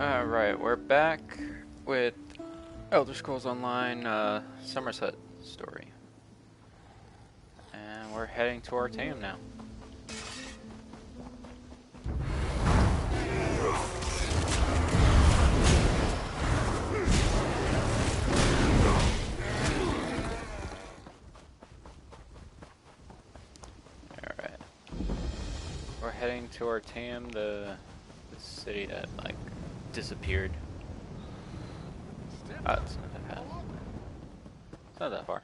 Alright, we're back with Elder Scrolls Online Summerset story. And we're heading to Artaeum now. Alright. We're heading to Artaeum, the city that, like, disappeared. Oh, it's not that bad. It's not that far.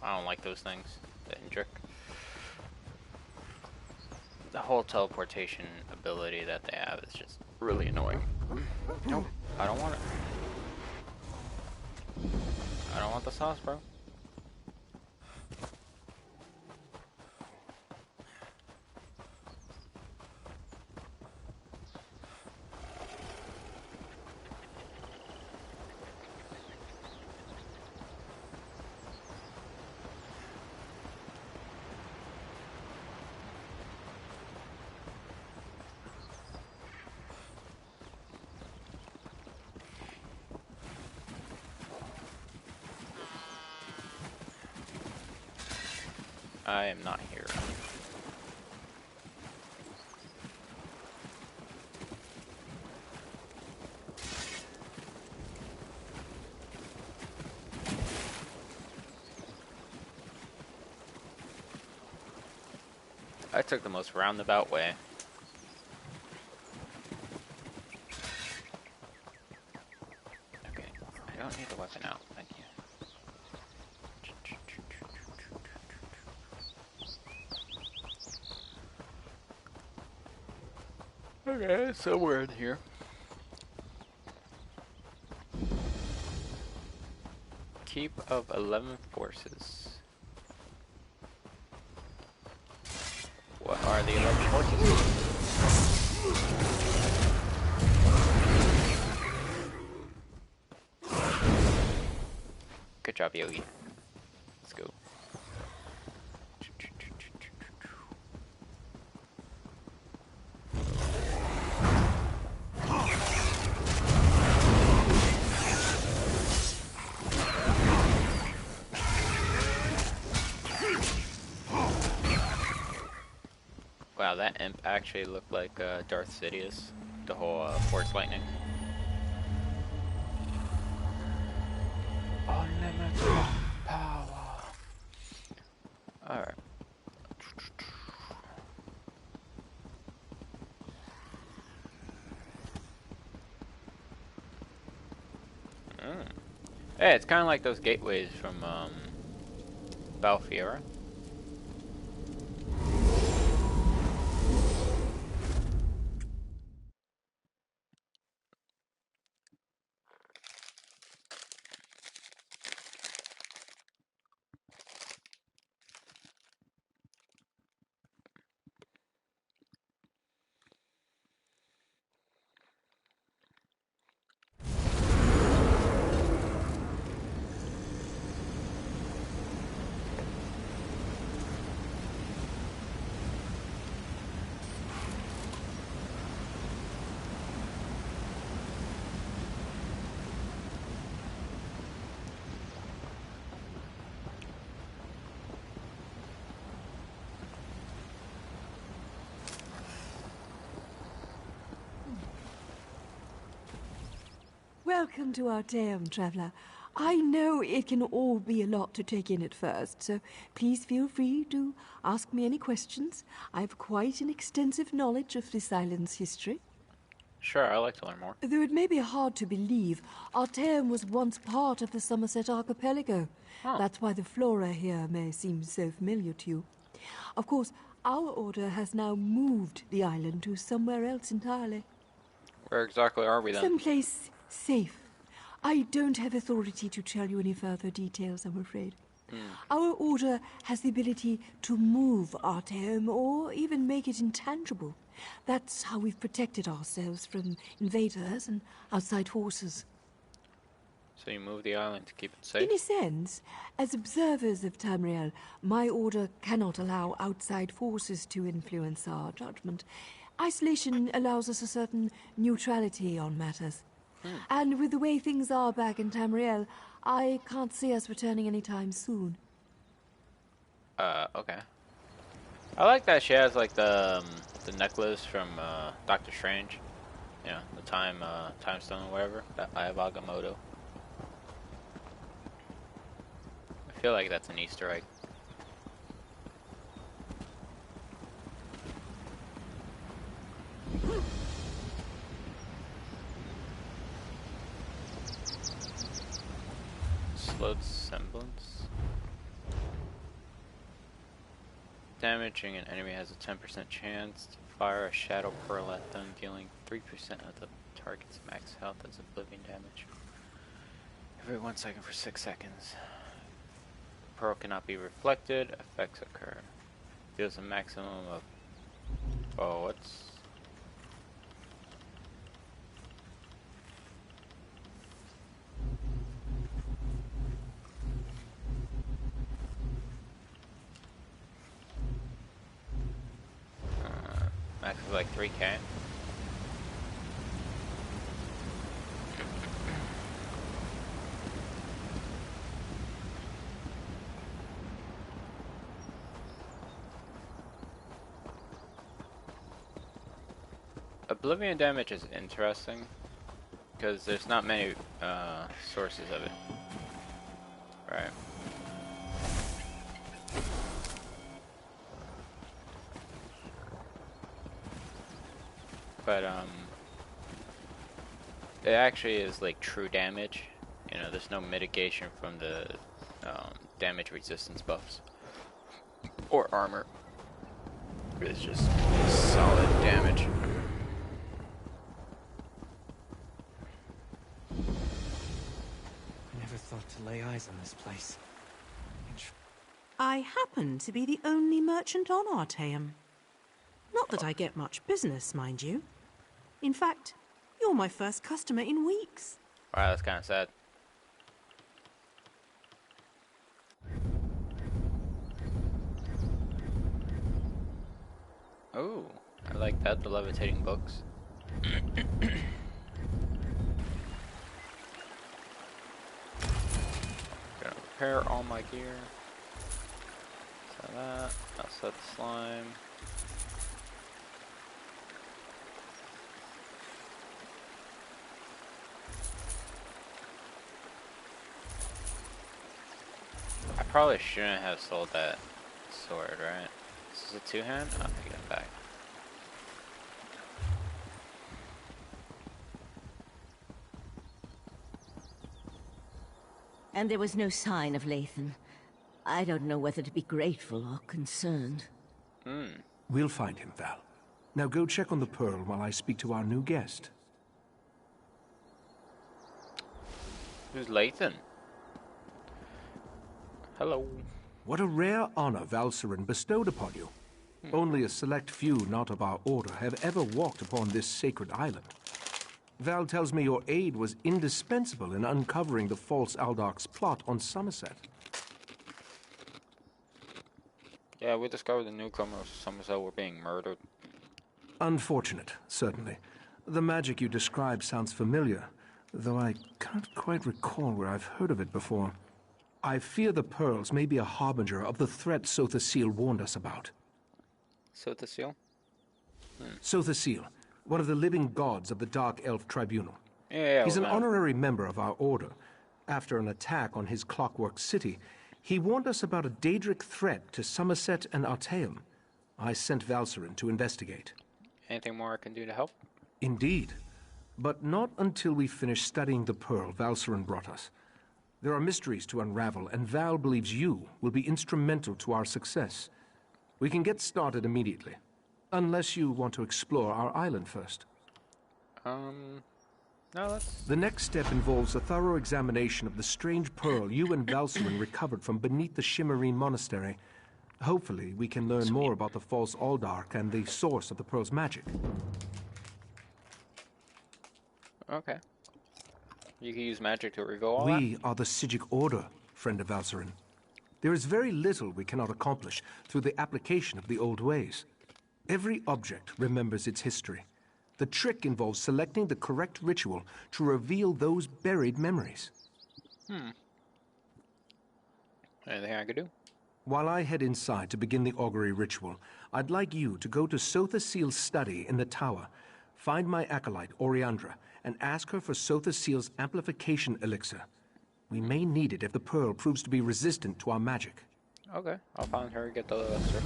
I don't like those things. The Indrik. The whole teleportation ability that they have is just really annoying. Nope, I don't want it. I don't want the sauce, bro. I am not here. I took the most roundabout way. Okay, I don't need the weapon out, thank you. Okay, it's somewhere in here. Keep of 11 forces. What are the 11 forces? Good job, Yogi. Let's go. Wow, that imp actually looked like Darth Sidious, the whole Force Lightning. Unlimited power. Alright. Hey, it's kind of like those gateways from Balfiera. Welcome to Artaeum, traveler. I know it can all be a lot to take in at first, so please feel free to ask me any questions. I have quite an extensive knowledge of this island's history. Sure, I'd like to learn more. Though it may be hard to believe, Artaeum was once part of the Summerset archipelago. Huh. That's why the flora here may seem so familiar to you. Of course, our order has now moved the island to somewhere else entirely. Where exactly are we then? Someplace safe. I don't have authority to tell you any further details, I'm afraid. Our order has the ability to move Artaeum or even make it intangible. That's how we've protected ourselves from invaders and outside forces. So you move the island to keep it safe? In a sense, as observers of Tamriel, my order cannot allow outside forces to influence our judgment. Isolation allows us a certain neutrality on matters. And with the way things are back in Tamriel, I can't see us returning anytime soon. Okay. I like that she has like the necklace from Doctor Strange. You know, the time stone or whatever. That Eye of Agamotto. I feel like that's an Easter egg. Slowed semblance. Damaging an enemy has a 10% chance to fire a shadow pearl at them, dealing 3% of the target's max health as oblivion damage. Every 1 second for 6 seconds. Pearl cannot be reflected. Effects occur. Deals a maximum of... Oh, what's... max is like 3k. Oblivion damage is interesting because there's not many sources of it, right? But it actually is like true damage. You know, there's no mitigation from the damage resistance buffs or armor. It's just solid damage. Thought to lay eyes on this place. I happen to be the only merchant on Artaeum. Not that I get much business, mind you. In fact, you're my first customer in weeks. Wow, that's kind of sad. Oh, I like that, the levitating books. Repair all my gear. So that. I'll set the slime. I probably shouldn't have sold that sword, right? This is a two-hand? I'll take it back. And there was no sign of Lathan. I don't know whether to be grateful or concerned. We'll find him, Val. Now go check on the Pearl while I speak to our new guest. Who's Lathan? Hello. What a rare honor Valcerin bestowed upon you. Only a select few not of our order have ever walked upon this sacred island. Val tells me your aid was indispensable in uncovering the false Aldach's plot on Summerset. Yeah, we discovered the newcomers of Summerset were being murdered. Unfortunate, certainly. The magic you describe sounds familiar, though I can't quite recall where I've heard of it before. I fear the pearls may be a harbinger of the threat Sothasil warned us about. Sothasil? Sothasil, one of the living gods of the Dark Elf Tribunal. Yeah, He's an honorary member of our order. After an attack on his clockwork city, he warned us about a Daedric threat to Summerset and Artaeum. I sent Valcerin to investigate. Anything more I can do to help? Indeed. But not until we finish studying the pearl Valcerin brought us. There are mysteries to unravel, and Val believes you will be instrumental to our success. We can get started immediately. Unless you want to explore our island first. No, let's... The next step involves a thorough examination of the strange pearl you and Valcerin recovered from beneath the Shimmerine Monastery. Hopefully, we can learn more about the false Aldark and the source of the pearl's magic. Okay. You can use magic to reveal all We are the Sijic Order, friend of Valserin. There is very little we cannot accomplish through the application of the old ways. Every object remembers its history. The trick involves selecting the correct ritual to reveal those buried memories. Anything I could do? While I head inside to begin the augury ritual, I'd like you to go to Sotha Seal's study in the tower, find my acolyte, Oriandra, and ask her for Sotha Seal's amplification elixir. We may need it if the pearl proves to be resistant to our magic. Okay, I'll find her and get the elixir.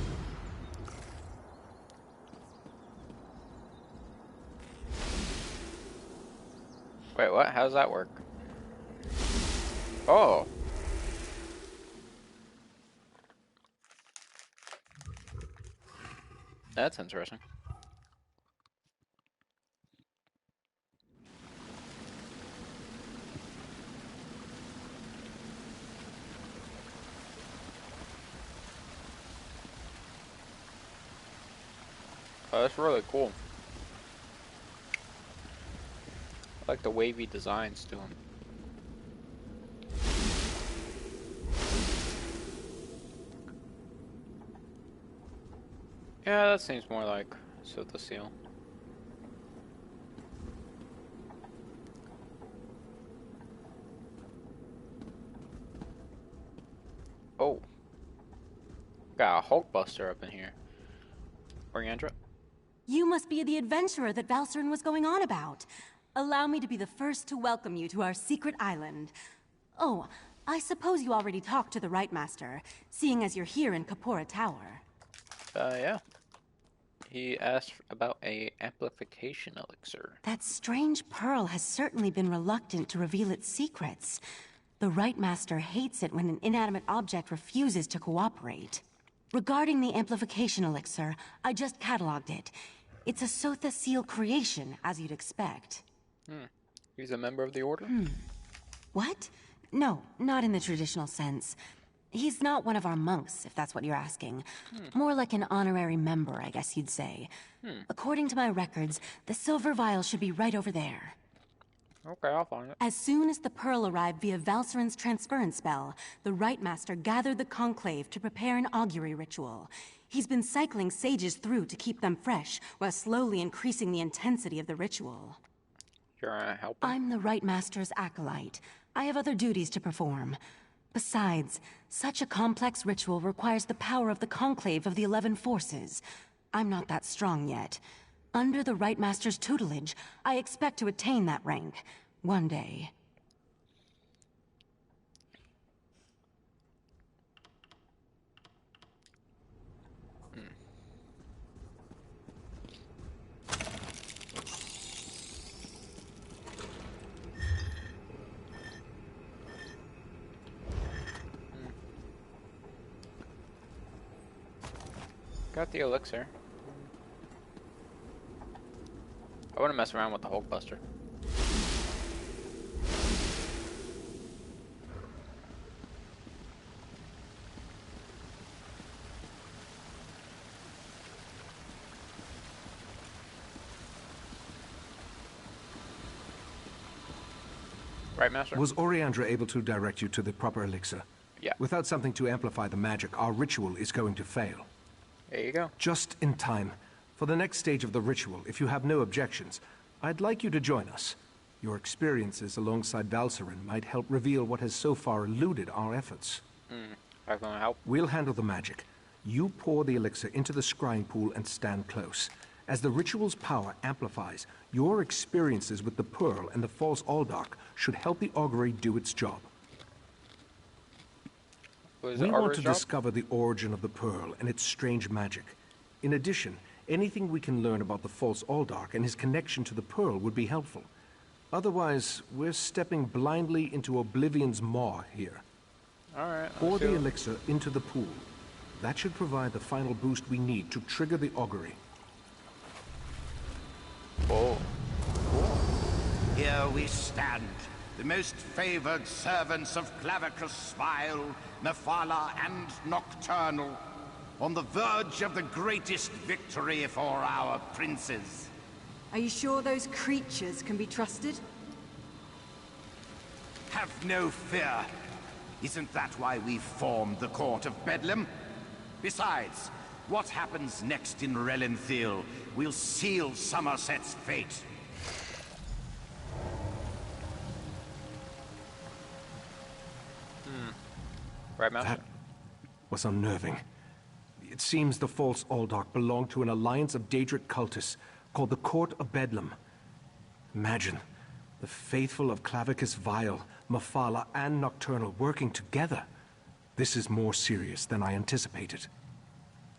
Wait, what? How does that work? Oh! That's interesting. Oh, that's really cool. I like the wavy designs to them. Yeah, that seems more like Sotha Seal. Oh. Got a Hulkbuster up in here. Oriandra? You must be the adventurer that Valserin was going on about. Allow me to be the first to welcome you to our secret island. Oh, I suppose you already talked to the Right Master, seeing as you're here in Kapora Tower. Yeah. He asked about a amplification elixir. That strange pearl has certainly been reluctant to reveal its secrets. The Right Master hates it when an inanimate object refuses to cooperate. Regarding the amplification elixir, I just cataloged it. It's a Sotha Seal creation, as you'd expect. He's a member of the Order? What? No, not in the traditional sense. He's not one of our monks, if that's what you're asking. More like an honorary member, I guess you'd say. According to my records, the silver vial should be right over there. Okay, I'll find it. As soon as the pearl arrived via Valserin's transference spell, the Right Master gathered the conclave to prepare an augury ritual. He's been cycling sages through to keep them fresh, while slowly increasing the intensity of the ritual. You're a helper? I'm the Right Master's acolyte. I have other duties to perform. Besides, such a complex ritual requires the power of the conclave of the 11 forces. I'm not that strong yet. Under the Right Master's tutelage, I expect to attain that rank. One day. Got the elixir. I wouldn't mess around with the Hulkbuster. Right, Master? Was Oriandra able to direct you to the proper elixir? Yeah. Without something to amplify the magic, our ritual is going to fail. There you go. Just in time. For the next stage of the ritual, if you have no objections, I'd like you to join us. Your experiences alongside Valserin might help reveal what has so far eluded our efforts. I'm gonna help. We'll handle the magic. You pour the elixir into the scrying pool and stand close. As the ritual's power amplifies, your experiences with the Pearl and the false Aldark should help the augury do its job. Was it We want Augury's to job? discover the origin of the Pearl and its strange magic. In addition, anything we can learn about the false Aldark and his connection to the Pearl would be helpful. Otherwise, we're stepping blindly into Oblivion's maw here. Alright. Pour the elixir into the pool. That should provide the final boost we need to trigger the augury. Oh. Here we stand, the most favored servants of Clavicus Smile, Mephala, and Nocturnal, on the verge of the greatest victory for our princes. Are you sure those creatures can be trusted? Have no fear. Isn't that why we formed the Court of Bedlam? Besides, what happens next in Relenthil will seal Summerset's fate. Right, Master? That was unnerving. It seems the false Aldark belonged to an alliance of Daedric cultists called the Court of Bedlam. Imagine, the faithful of Clavicus Vile, Mephala, and Nocturnal working together. This is more serious than I anticipated.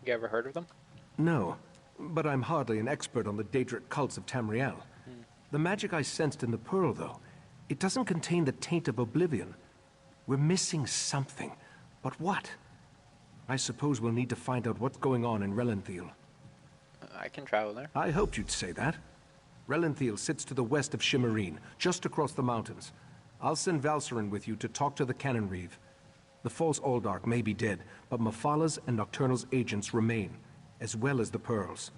You ever heard of them? No, but I'm hardly an expert on the Daedric cults of Tamriel. The magic I sensed in the pearl, though, it doesn't contain the taint of oblivion. We're missing something. But what? I suppose we'll need to find out what's going on in Relenthil. I can travel there. I hoped you'd say that. Relenthil sits to the west of Shimmerine, just across the mountains. I'll send Valcerin with you to talk to the Cannon Reeve. The false Aldark may be dead, but Mephala's and Nocturnal's agents remain, as well as the pearls.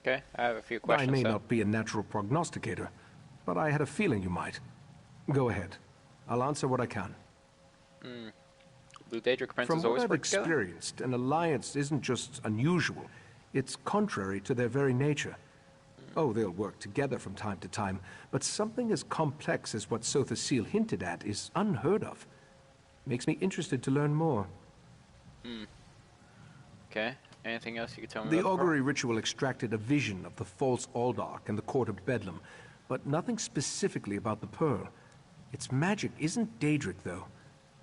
Okay, I have a few questions. I may not be a natural prognosticator, but I had a feeling you might. Go ahead. I'll answer what I can. Do Daedric princes From what always I've work together? experienced, an alliance isn't just unusual. It's contrary to their very nature. Oh, they'll work together from time to time, but something as complex as what Sotha Seal hinted at is unheard of. Makes me interested to learn more. Okay, anything else you can tell me The about augury ritual extracted a vision of the false Aldark and the Court of Bedlam, but nothing specifically about the Pearl. Its magic isn't Daedric, though.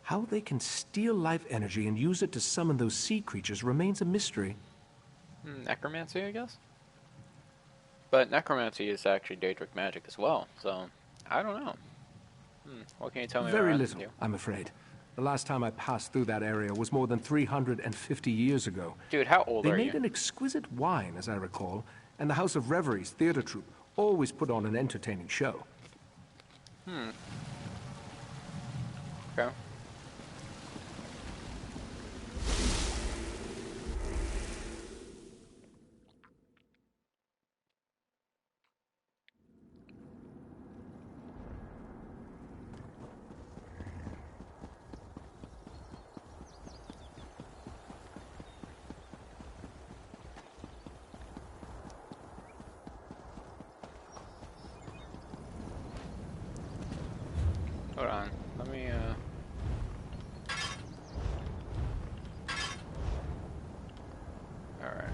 How they can steal life energy and use it to summon those sea creatures remains a mystery. Necromancy, I guess? But necromancy is actually Daedric magic as well, so I don't know. What can you tell me Very about little, you? I'm afraid. The last time I passed through that area was more than 350 years ago. Dude, how old They are made you? an exquisite wine, as I recall, and the House of Reveries theater troupe always put on an entertaining show. Okay. Hold on. Let me, Alright.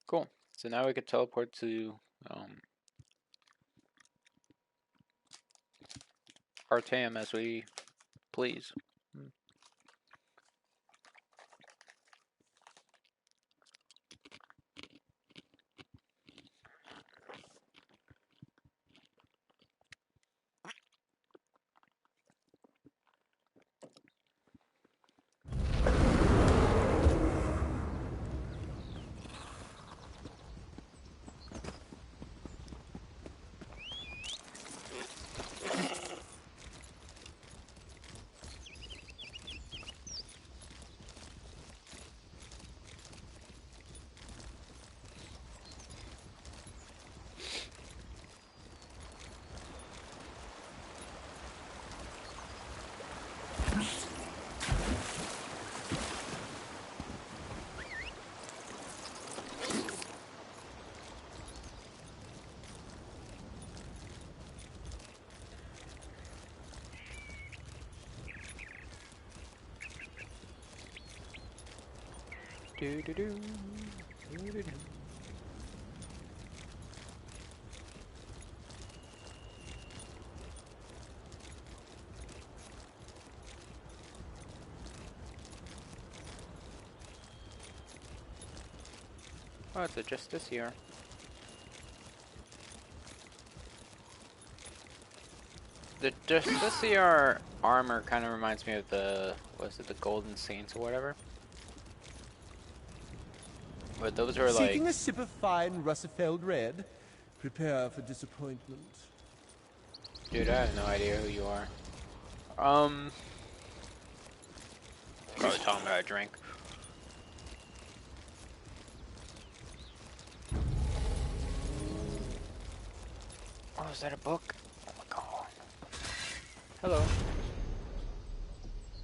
Cool. So now we could teleport to, Artaeum as we please. Do do do. Do do do. Oh, it's just this year. The Justiciar armor kind of reminds me of the, was it the Golden Saints or whatever? But those are like... Seeking a sip of fine Russifeld red? Prepare for disappointment. Dude, I have no idea who you are. Probably talking about a drink. Oh, is that a book? Oh my god. Hello.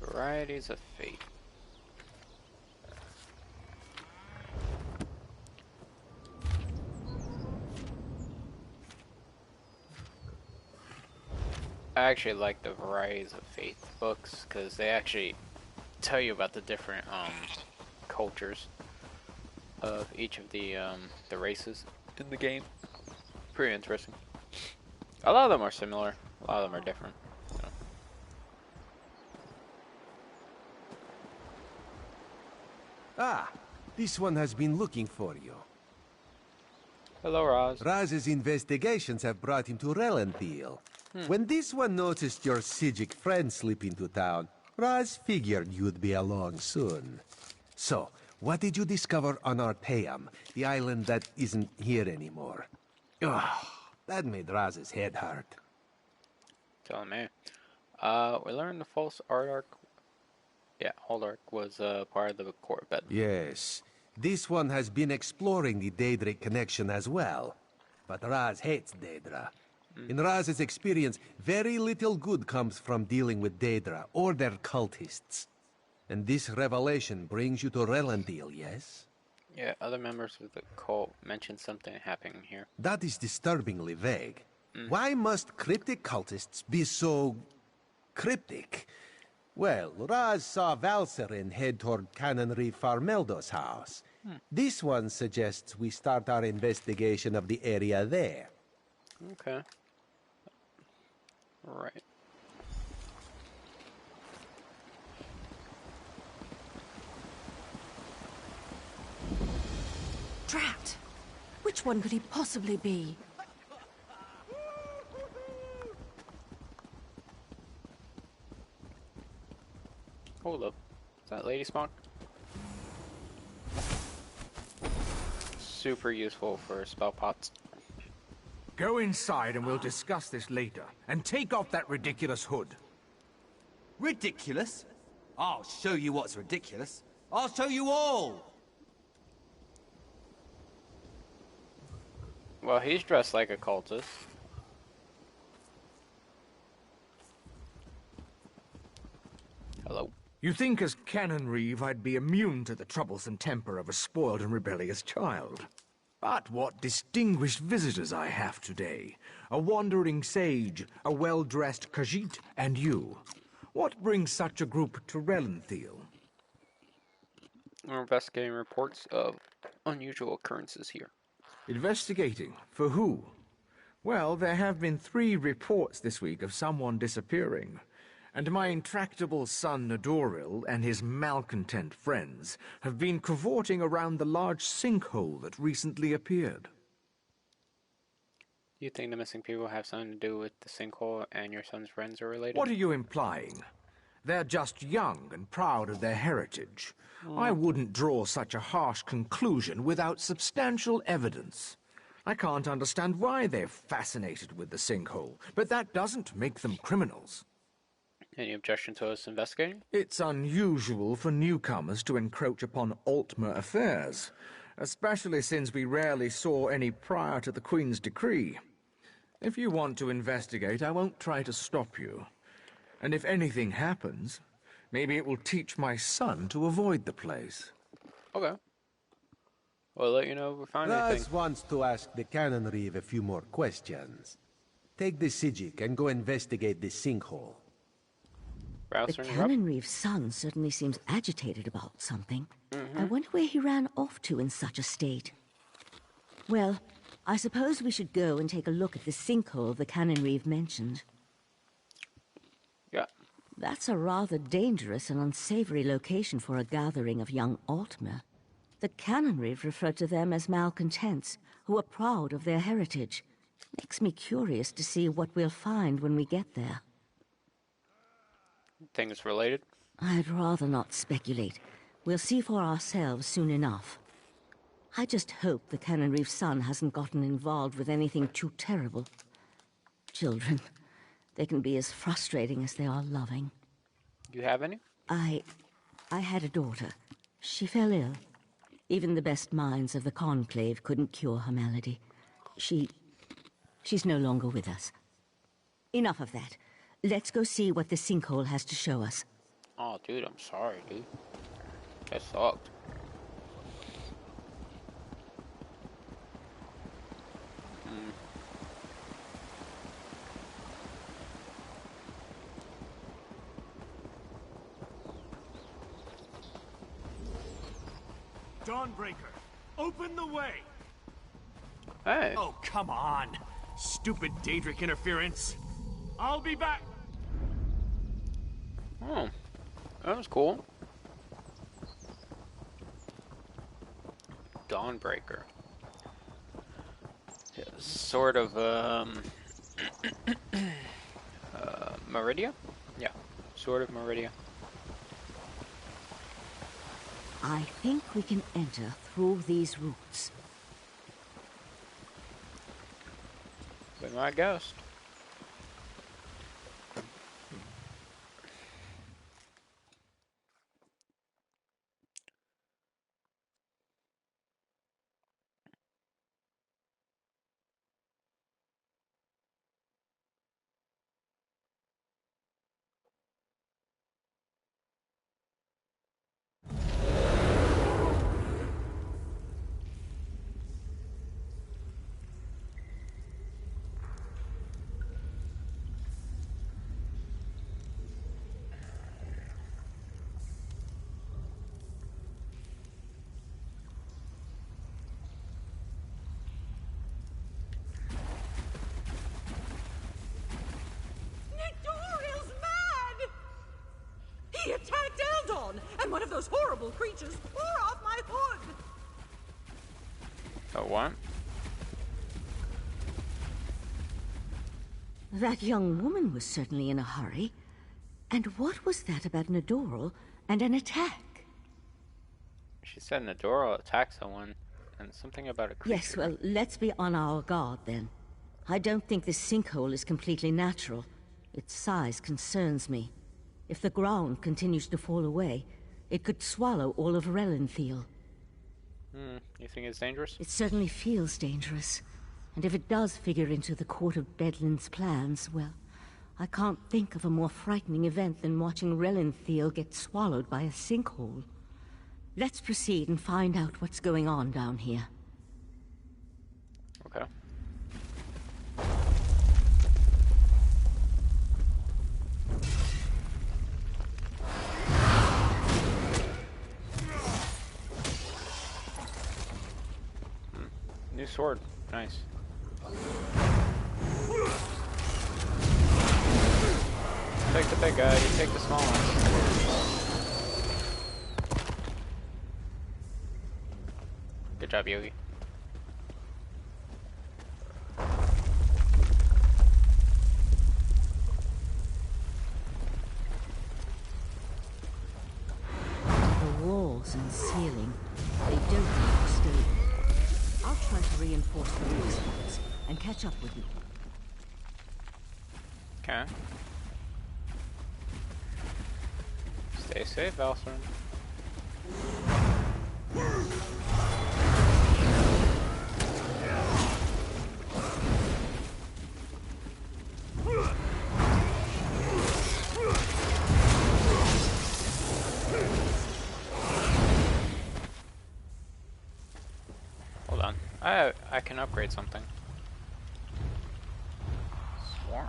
Varieties of Fate. I actually like the Varieties of Fate books because they actually tell you about the different cultures of each of the races in the game. Pretty interesting. A lot of them are similar. A lot of them are different. So. Ah, this one has been looking for you. Hello, Raz. Raz's investigations have brought him to Relenthiel. When this one noticed your Sijic friend slip into town, Raz figured you'd be along soon. So, what did you discover on Arteum, the island that isn't here anymore? Ugh, that made Raz's head hurt. Tell me. We learned the false Ardark. Yeah, Holdark was part of the Corvette. Yes. This one has been exploring the Daedric connection as well. But Raz hates Daedra. In Raz's experience, very little good comes from dealing with Daedra or their cultists. And this revelation brings you to Relenthiel, yes? Yeah, other members of the cult mentioned something happening here. That is disturbingly vague. Why must cryptic cultists be so... cryptic? Well, Raz saw Valserin head toward Canonry Farmeldo's house. This one suggests we start our investigation of the area there. Okay. Right. Drat! Which one could he possibly be? Hold up. Is that Lady Smock? Super useful for spell pots. Go inside and we'll discuss this later. And take off that ridiculous hood. Ridiculous? I'll show you what's ridiculous. I'll show you all! Well, he's dressed like a cultist. Hello. You think as Canon Reeve I'd be immune to the troublesome temper of a spoiled and rebellious child. But what distinguished visitors I have today. A wandering sage, a well-dressed Khajiit, and you. What brings such a group to Relenthiel? We're investigating reports of unusual occurrences here. Investigating? For who? Well, there have been 3 reports this week of someone disappearing. And my intractable son Nadoril and his malcontent friends have been cavorting around the large sinkhole that recently appeared. Do you think the missing people have something to do with the sinkhole and your son's friends are related? What are you implying? They're just young and proud of their heritage. I wouldn't draw such a harsh conclusion without substantial evidence. I can't understand why they're fascinated with the sinkhole, but that doesn't make them criminals. Any objection to us investigating? It's unusual for newcomers to encroach upon Altmer affairs, especially since we rarely saw any prior to the Queen's decree. If you want to investigate, I won't try to stop you. And if anything happens, maybe it will teach my son to avoid the place. Okay. We'll let you know if we find anything. Raz wants to ask the Canon Reeve a few more questions. Take the Sijic and go investigate this sinkhole. The Canon Reeve's son certainly seems agitated about something. I wonder where he ran off to in such a state. Well, I suppose we should go and take a look at the sinkhole the Canon Reeve mentioned. Yeah. That's a rather dangerous and unsavory location for a gathering of young Altmer. The Canon Reeve referred to them as malcontents, who are proud of their heritage. Makes me curious to see what we'll find when we get there. Think it's related? I'd rather not speculate. We'll see for ourselves soon enough. I just hope the Canon Reeve's son hasn't gotten involved with anything too terrible. Children, They can be as frustrating as they are loving. You have any? I had a daughter. She fell ill. Even the best minds of the Conclave couldn't cure her malady. She's no longer with us. Enough of that. Let's go see what the sinkhole has to show us. Oh, dude, I'm sorry, dude. That sucked. Dawnbreaker, open the way! Hey. Oh, come on! Stupid Daedric interference! I'll be back! Oh, that was cool. Dawnbreaker. Yeah, sort of, Meridia? Yeah, sort of Meridia. I think we can enter through these roots. Be my ghost. He attacked Eldon, and one of those horrible creatures tore off my hood! Oh, what? That young woman was certainly in a hurry. And what was that about Nadoral and an attack? She said Nadora attacked someone, and something about a creature. Yes, well, let's be on our guard then. I don't think this sinkhole is completely natural. Its size concerns me. If the ground continues to fall away, it could swallow all of Relenthal. You think it's dangerous? It certainly feels dangerous. And if it does figure into the Court of Bedlin's plans, well, I can't think of a more frightening event than watching Relenthal get swallowed by a sinkhole. Let's proceed and find out what's going on down here. Okay. New sword. Nice. Take the big guy, you take the small one. Good job, Yogi. The walls and ceiling, they don't look stable. I'll try to reinforce the weak spots and catch up with you. Okay. Stay safe, Valsarn. Hold on. I can upgrade something. Swarm.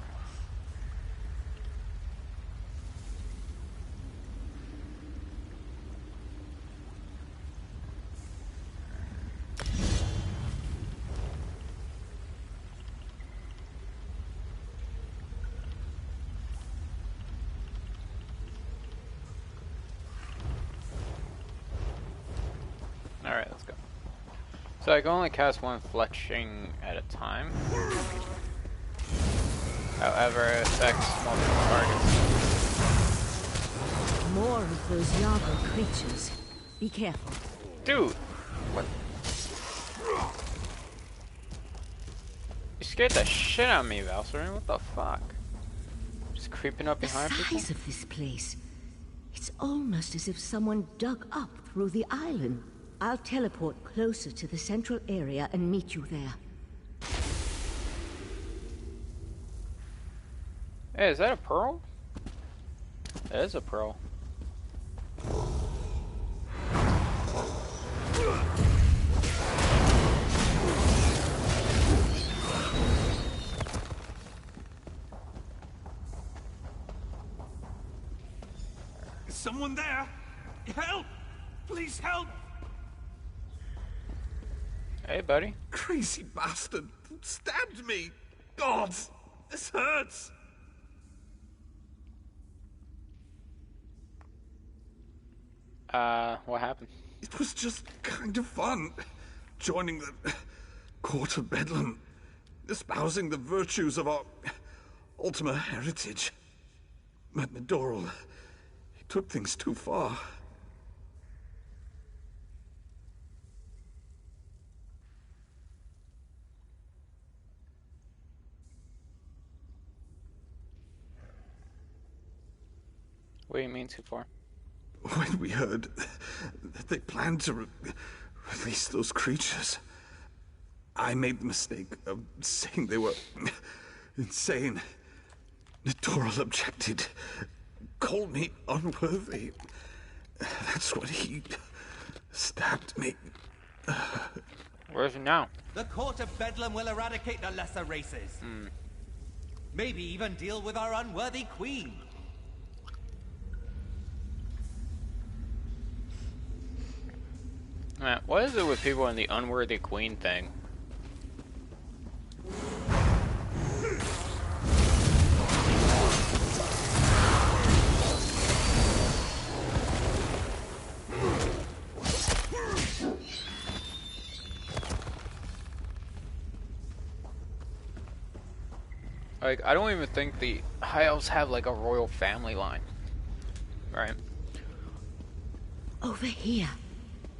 Alright, let's go. So I can only cast one fletching at a time. However, it affects multiple targets. More of those Yaga creatures. Be careful. Dude! What? You scared the shit out of me, Valsarn. What the fuck? creeping up The behind people? size of this place. It's almost as if someone dug up through the island. I'll teleport closer to the central area and meet you there. Hey, is that a pearl? That is a pearl. Is someone there? Help! Please help! Hey, buddy. Crazy bastard stabbed me! God, this hurts! What happened? It was just kind of fun. Joining the court of Bedlam. Espousing the virtues of our Ultima heritage. But Madoral, he took things too far. What do you mean too far? When we heard that they planned to release those creatures, I made the mistake of saying they were insane. Nitoral objected, called me unworthy. That's when he stabbed me. Where's he now? The court of Bedlam will eradicate the lesser races. Maybe even deal with our unworthy queen. Man, what is it with people in the unworthy queen thing? Like, I don't even think the High Elves have like a royal family line, right? Over here.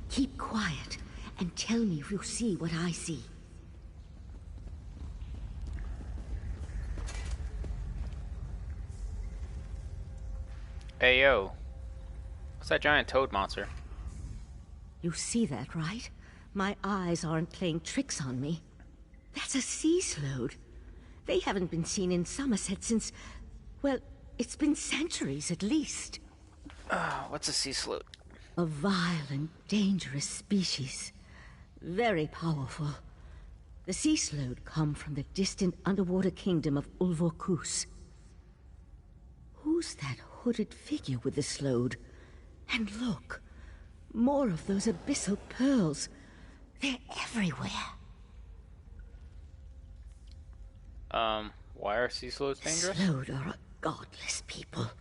Keep quiet and tell me if you see what I see. Hey, yo. What's that giant toad monster? You see that, right? My eyes aren't playing tricks on me. That's a sea sload. They haven't been seen in Summerset since... well, it's been centuries at least. What's a sea sloot? A vile and dangerous species. Very powerful. The sea sload come from the distant underwater kingdom of Ulvorkus. Who's that hooded figure with the sload? And look, more of those abyssal pearls. They're everywhere. Why are sea slows dangerous? The sload are a godless people.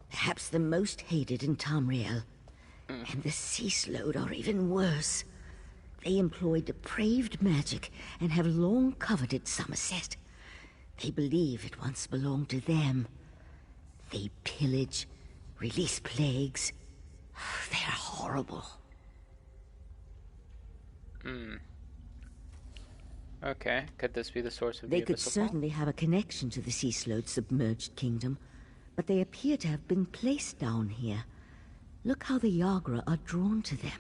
Perhaps the most hated in Tamriel. And the sea sload are even worse. They employ depraved magic and have long coveted Summerset. They believe it once belonged to them. They pillage, release plagues. They're horrible. Okay, could this be the source of They the could abyssal certainly have a connection to the sea slode's submerged kingdom, but they appear to have been placed down here. Look how the Yagra are drawn to them.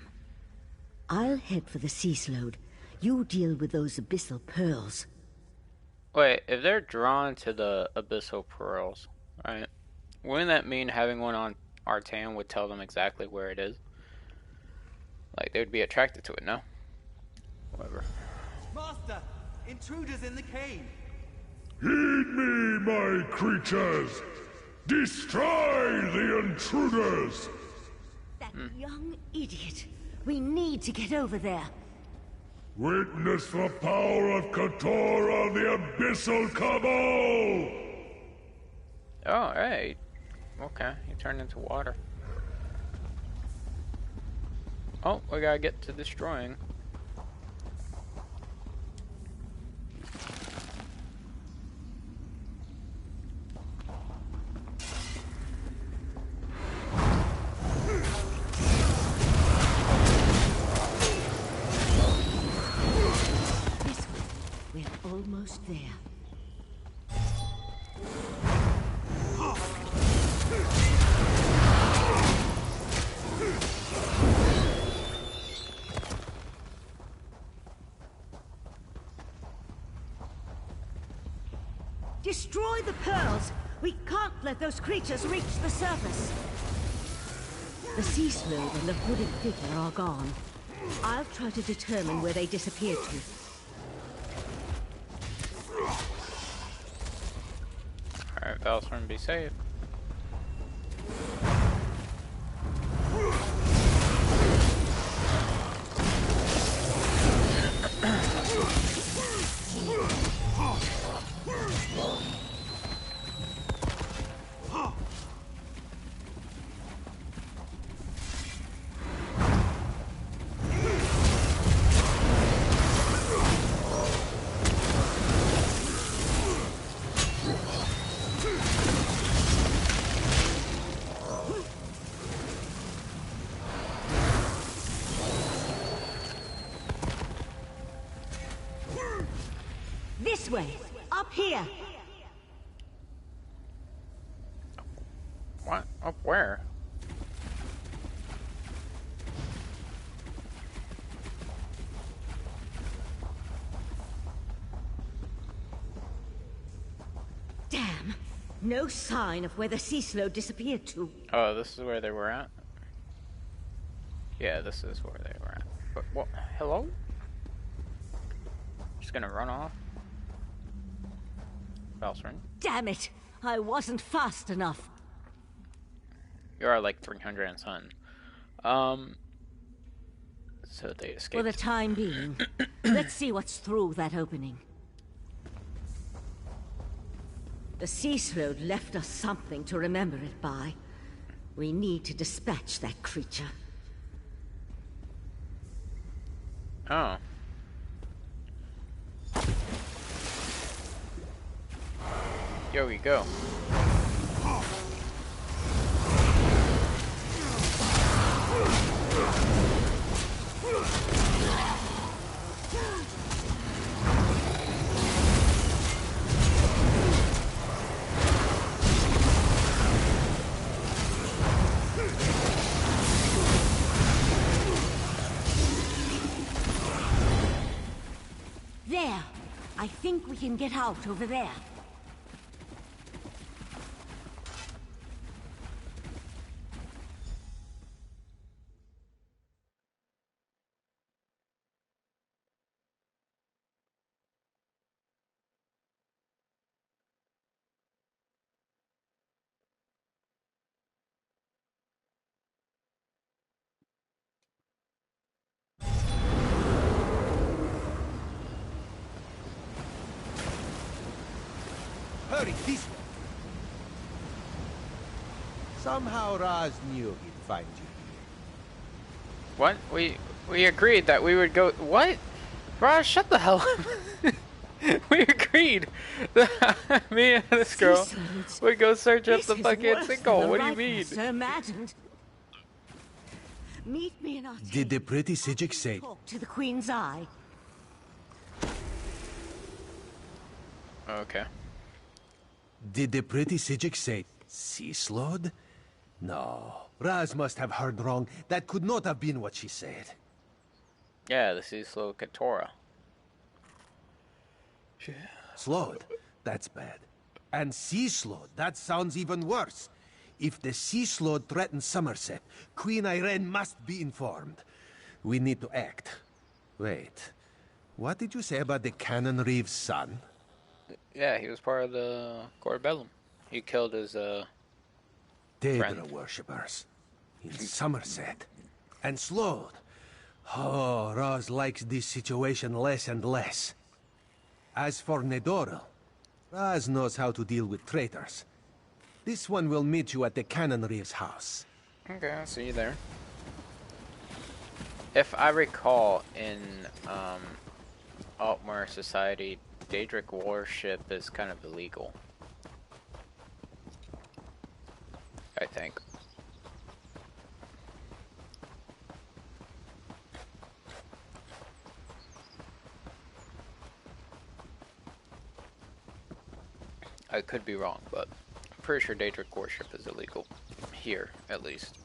I'll head for the sea slode. You deal with those abyssal pearls. Wait, if they're drawn to the abyssal pearls, right? Wouldn't that mean having one on Artan would tell them exactly where it is? Like, they would be attracted to it, no? Whatever. Master, intruders in the cave. Heed me, my creatures! Destroy the intruders! That young idiot. We need to get over there. Witness the power of Katora, the Abyssal Cabal! Oh, hey. Okay, he turned into water. Oh, we gotta get to destroying. We're almost there. Destroy the pearls! We can't let those creatures reach the surface! The sea sloth and the hooded figure are gone. I'll try to determine where they disappeared to. Alright, Valstorm, be safe. This way! Up here! What? Up where? Damn! No sign of where the sea sloth disappeared to. Oh, this is where they were at? Yeah, this is where they were at. But what? Hello? Just gonna run off? Valstorm? Damn it! I wasn't fast enough. You are like 300 and something. So they escaped. For the time being, let's see what's through that opening. The sea sloth left us something to remember it by. We need to dispatch that creature. Oh. Here we go. There! I think we can get out over there. Hurry, this way. Somehow Raz knew he'd find you here. What? We agreed that we would go. What? Bro, shut the hell up. We agreed that me and this girl would go search up the fucking sinkhole. What do you mean? Imagined. Meet me in our Did the pretty Sijik say? talk to the Queen's Eye. Okay. Did the pretty Sijik say sea sloth? No. Raz must have heard wrong. That could not have been what she said. Yeah, the sea sloth Katora. Sloth? That's bad. And sea sloth? That sounds even worse. If the sea sloth threatens Summerset, Queen Irene must be informed. We need to act. Wait. What did you say about the Cannon Reeve's son? Yeah, he was part of the Corbellum. He killed his Daedra worshippers in Summerset. And Sloth. Oh, Raz likes this situation less and less. As for Nedoril, Raz knows how to deal with traitors. This one will meet you at the Cannon Reeve's house. Okay, I'll see you there. If I recall, in Altmer society, Daedric worship is kind of illegal. I think. I could be wrong, but I'm pretty sure Daedric worship is illegal. Here, at least.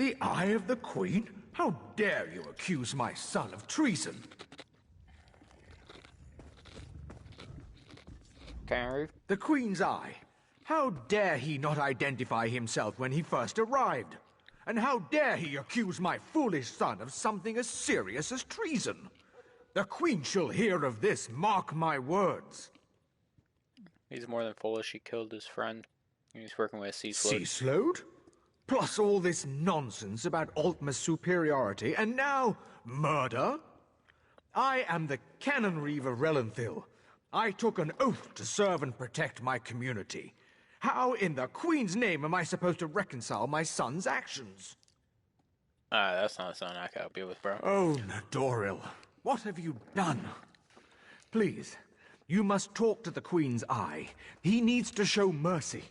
The eye of the Queen? How dare you accuse my son of treason? The Queen's eye. How dare he not identify himself when he first arrived? And how dare he accuse my foolish son of something as serious as treason? The Queen shall hear of this, mark my words. He's more than foolish. He killed his friend. He's working with a sea slode. Sea slode? Plus all this nonsense about Altma's superiority, and now murder? I am the Canon Reeve of Relenthil. I took an oath to serve and protect my community. How in the Queen's name am I supposed to reconcile my son's actions? That's not something I can help you with, bro. Oh, Nadoril, what have you done? Please, you must talk to the Queen's eye. He needs to show mercy.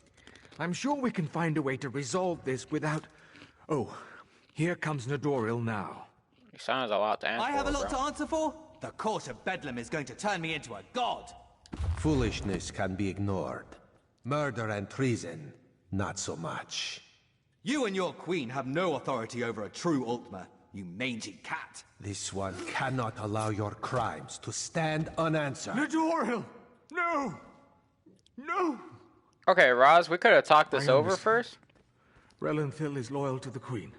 I'm sure we can find a way to resolve this without... Oh, here comes Nadoril now. He sounds a lot to answer I have a lot bro. to answer for? The court of Bedlam is going to turn me into a god. Foolishness can be ignored. Murder and treason, not so much. You and your queen have no authority over a true Altma, you mangy cat. This one cannot allow your crimes to stand unanswered. Nadoril! No! No! Okay, Roz, we could have talked this over first. Relenthil is loyal to the Queen.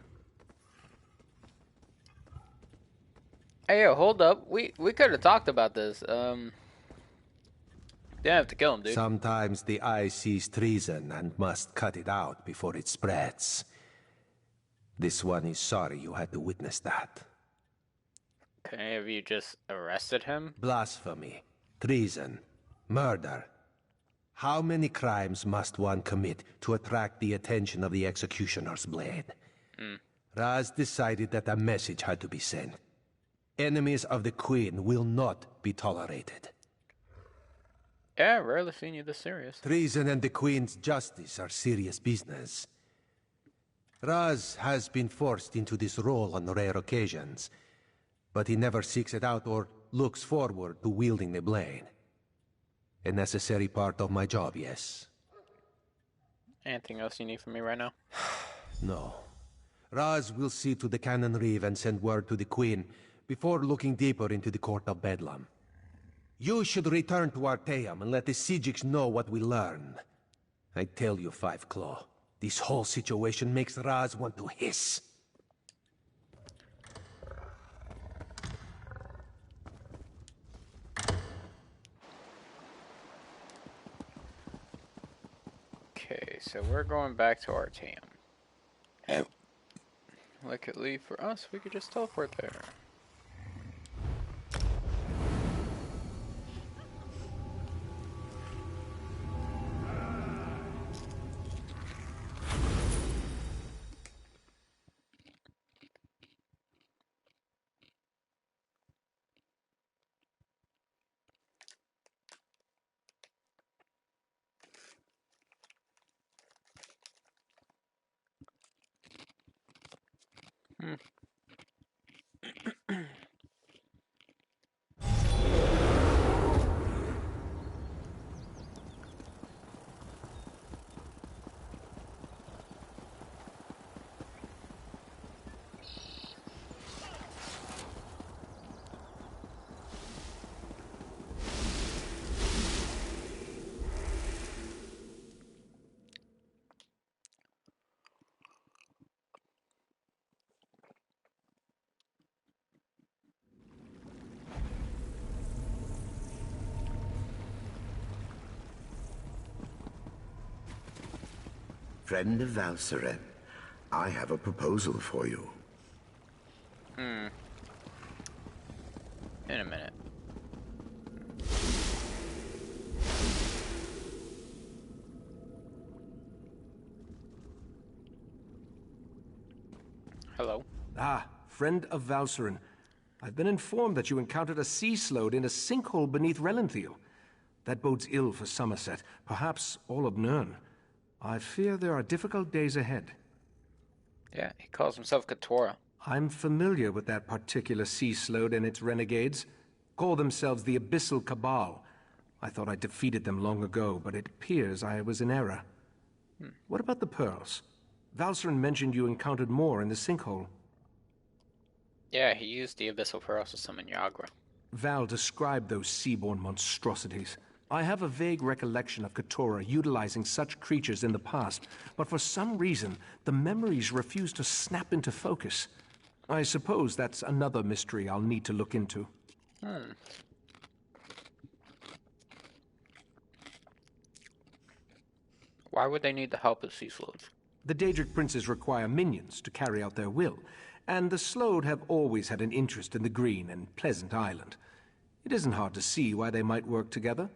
Hey, yo, hold up. We could have talked about this. Didn't have to kill him, dude. Sometimes the eye sees treason and must cut it out before it spreads. This one is sorry you had to witness that. Okay, have you just arrested him? Blasphemy, treason, murder. How many crimes must one commit to attract the attention of the executioner's blade? Raz decided that a message had to be sent. Enemies of the Queen will not be tolerated. Yeah, I've rarely seen you this serious. Treason and the Queen's justice are serious business. Raz has been forced into this role on rare occasions, but he never seeks it out or looks forward to wielding the blade. A necessary part of my job, yes. Anything else you need from me right now? No. Raz will see to the Canon Reeve and send word to the Queen before looking deeper into the Court of Bedlam. You should return to Arteum and let the Sijiks know what we learned. I tell you, Five Claw, this whole situation makes Raz want to hiss. Okay, so we're going back to Arteum. Like it leave for us, we could just teleport there. Friend of Valseren, I have a proposal for you. In a minute. Hello. Ah, friend of Valseren. I've been informed that you encountered a sea slode in a sinkhole beneath Relenthil. That bodes ill for Summerset, perhaps all of Nirn. I fear there are difficult days ahead. Yeah, he calls himself Katora. I'm familiar with that particular sea slode and its renegades. Call themselves the Abyssal Cabal. I thought I defeated them long ago, but it appears I was in error. What about the pearls? Valcerin mentioned you encountered more in the sinkhole. Yeah, he used the Abyssal Pearls to summon Yagra. Val described those seaborne monstrosities. I have a vague recollection of Keturah utilizing such creatures in the past, but for some reason, the memories refuse to snap into focus. I suppose that's another mystery I'll need to look into. Why would they need the help of sea sloths? The Daedric princes require minions to carry out their will, and the Slode have always had an interest in the green and pleasant island. It isn't hard to see why they might work together.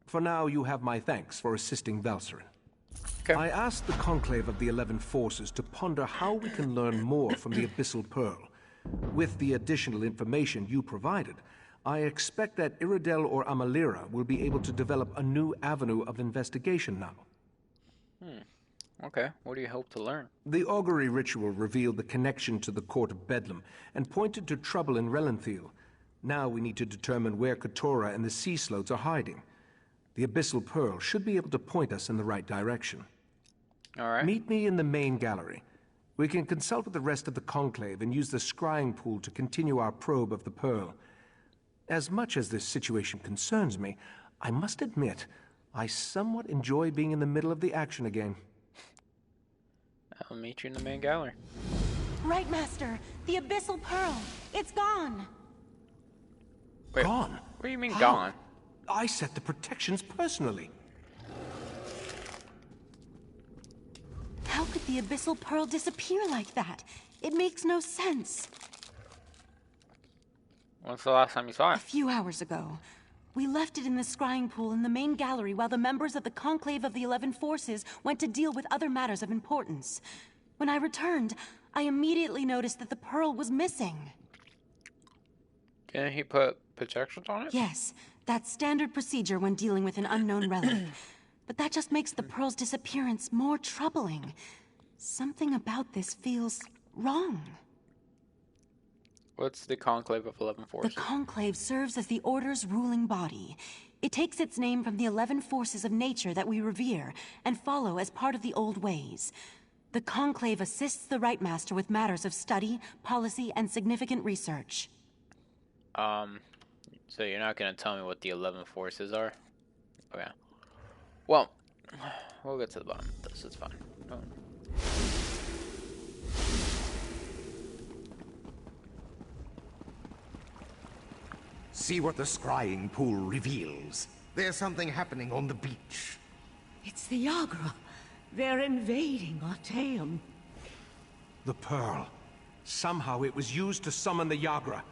For now, you have my thanks for assisting Valcerin. Okay. I asked the Conclave of the 11 Forces to ponder how we can learn more from the Abyssal Pearl. With the additional information you provided, I expect that Iridel or Amalira will be able to develop a new avenue of investigation now. Okay, what do you hope to learn? The augury ritual revealed the connection to the Court of Bedlam and pointed to trouble in Relanthiel. Now we need to determine where Keturah and the Sea Slodes are hiding. The Abyssal Pearl should be able to point us in the right direction. All right. Meet me in the main gallery. We can consult with the rest of the Conclave and use the scrying pool to continue our probe of the Pearl. As much as this situation concerns me, I must admit, I somewhat enjoy being in the middle of the action again. I'll meet you in the main gallery. Right, Master. The Abyssal Pearl. It's gone. Wait, Gone? What do you mean How? gone? I set the protections personally. How could the Abyssal Pearl disappear like that? It makes no sense. When's the last time you saw A it? few hours ago. We left it in the scrying pool in the main gallery while the members of the Conclave of the 11 Forces went to deal with other matters of importance. When I returned, I immediately noticed that the pearl was missing. Didn't he put protections on it? Yes, that's standard procedure when dealing with an unknown relic. But that just makes the pearl's disappearance more troubling. Something about this feels wrong. What's the Conclave of 11 Forces? The Conclave serves as the Order's ruling body. It takes its name from the 11 forces of nature that we revere and follow as part of the old ways. The Conclave assists the Right Master with matters of study, policy, and significant research. So you're not gonna tell me what the 11 Forces are? Okay. Well, we'll get to the bottom of this, it's fine. Oh. See what the scrying pool reveals. There's something happening on the beach. It's the Yagra. They're invading Artaeum. The Pearl. Somehow it was used to summon the Yagra.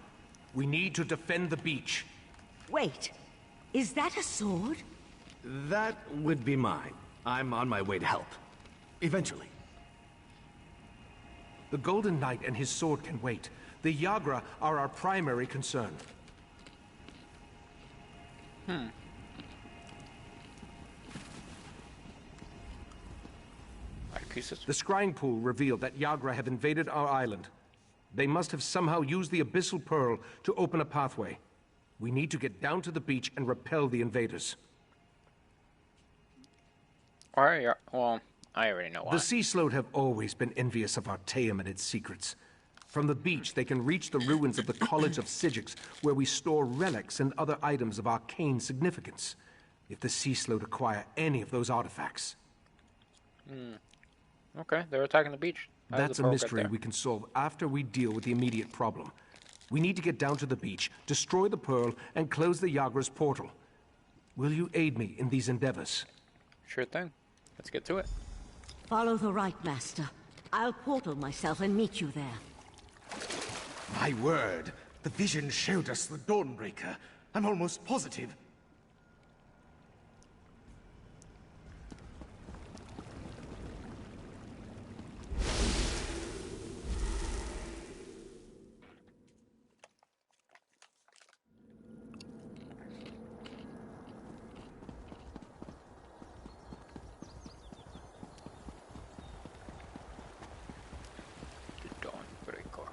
We need to defend the beach. Wait, is that a sword? That would be mine. I'm on my way to help. Eventually. The Golden Knight and his sword can wait. The Yagra are our primary concern. The scrying pool revealed that Yagra have invaded our island. They must have somehow used the Abyssal Pearl to open a pathway. We need to get down to the beach and repel the invaders. Alright, yeah, well, I already know why. The Sea Slode have always been envious of Artaeum and its secrets. From the beach, they can reach the ruins of the College of Sigics, where we store relics and other items of arcane significance. If the Sea Slode acquire any of those artifacts... Okay, they're attacking the beach. How does That's the a pearl get mystery there? we can solve after we deal with the immediate problem. We need to get down to the beach, destroy the Pearl, and close the Yagra's portal. Will you aid me in these endeavors? Sure thing. Let's get to it. Follow the right, Master. I'll portal myself and meet you there. My word, the vision showed us the Dawnbreaker. I'm almost positive. The Dawnbreaker.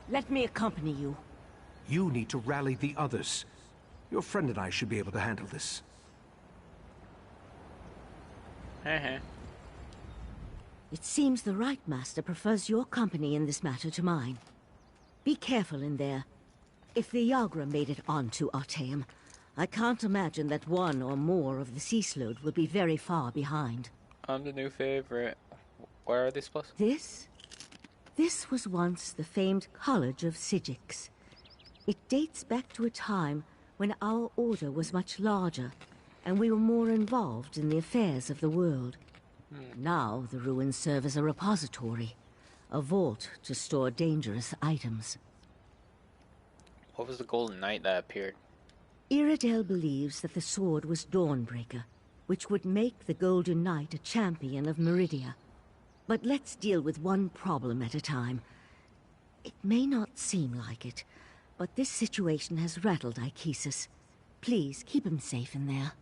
Let me accompany you. You need to rally the others. Your friend and I should be able to handle this. It seems the Right Master prefers your company in this matter to mine. Be careful in there. If the Yagra made it onto Artaeum, I can't imagine that one or more of the Sea Slode will be very far behind. I'm the new favorite. Where are these places? This was once the famed College of Sigics. It dates back to a time when our order was much larger, and we were more involved in the affairs of the world. Now the ruins serve as a repository, a vault to store dangerous items. What was the Golden Knight that appeared? Iredale believes that the sword was Dawnbreaker, which would make the Golden Knight a champion of Meridia. But let's deal with one problem at a time. It may not seem like it, but this situation has rattled Ichesus. Please, keep him safe in there.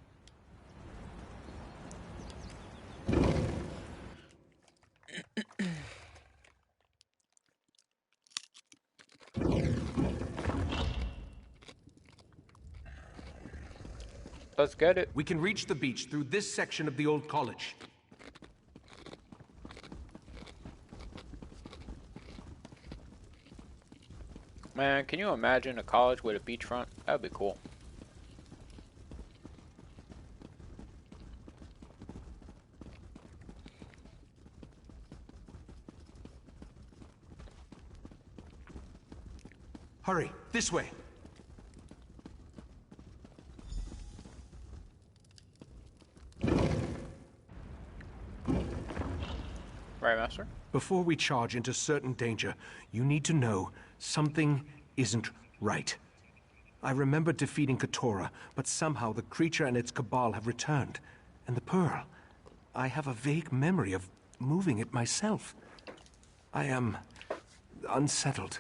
Let's get it. We can reach the beach through this section of the old college. Man, can you imagine a college with a beachfront? That'd be cool. Hurry, this way. Right, Master? Before we charge into certain danger, you need to know something isn't right. I remember defeating Katora, but somehow the creature and its cabal have returned. And the pearl, I have a vague memory of moving it myself. I am unsettled.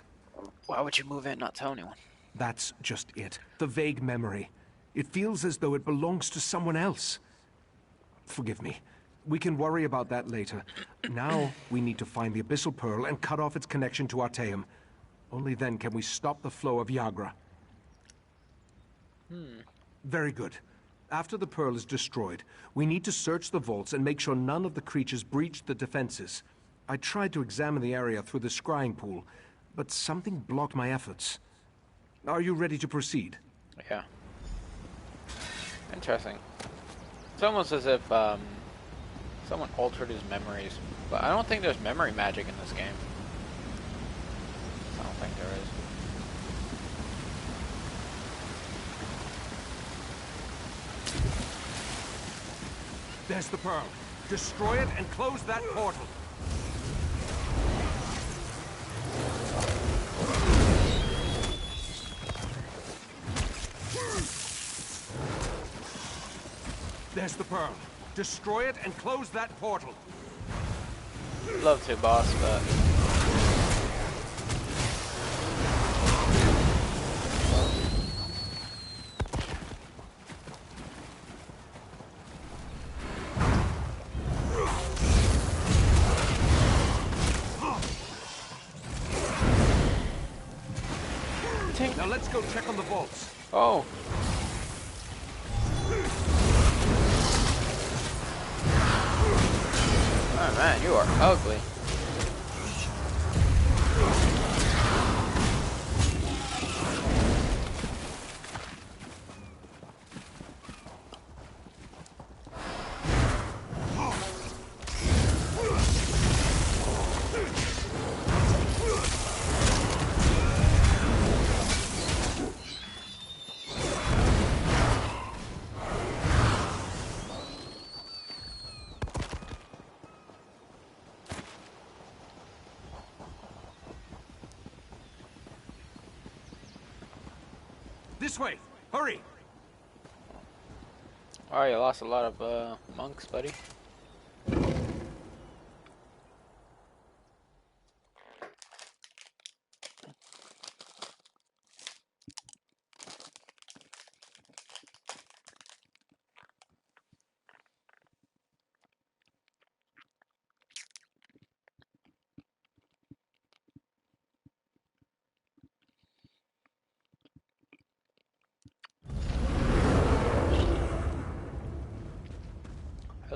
Why would you move it and not tell anyone? That's just it. The vague memory. It feels as though it belongs to someone else. Forgive me. We can worry about that later. Now, we need to find the Abyssal Pearl and cut off its connection to Artaeum. Only then can we stop the flow of Yagra. Very good. After the Pearl is destroyed, we need to search the vaults and make sure none of the creatures breach the defenses. I tried to examine the area through the scrying pool, but something blocked my efforts. Are you ready to proceed? Yeah. Interesting. It's almost as if someone altered his memories, but I don't think there's memory magic in this game. I don't think there is. There's the Pearl. Destroy it and close that portal. There's the Pearl. Destroy it and close that portal. Love to, boss, but... Now let's go check on the vaults. Oh. Oh man, you are ugly. This way! Hurry! Alright, you lost a lot of monks, buddy.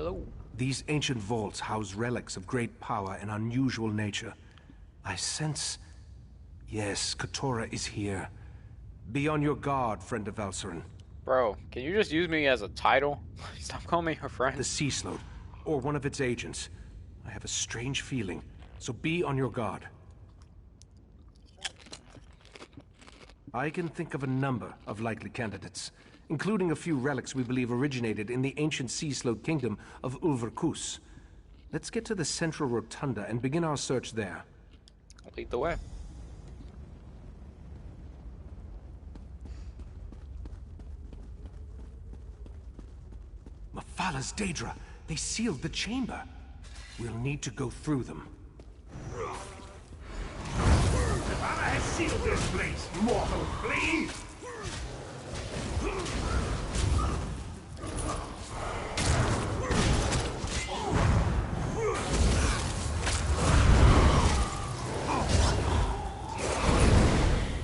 Hello. These ancient vaults house relics of great power and unusual nature. I sense... Yes, Keturah is here. Be on your guard, friend of Valcerin. Bro, can you just use me as a title? Stop calling me her friend. The Sea Slope, or one of its agents. I have a strange feeling, so be on your guard. I can think of a number of likely candidates, including a few relics we believe originated in the ancient Sea Slope kingdom of Ulverkus. Let's get to the central rotunda and begin our search there. Lead the way. Mephalah's Daedra! They sealed the chamber. We'll need to go through them. Mephalah has sealed this place, mortal flea!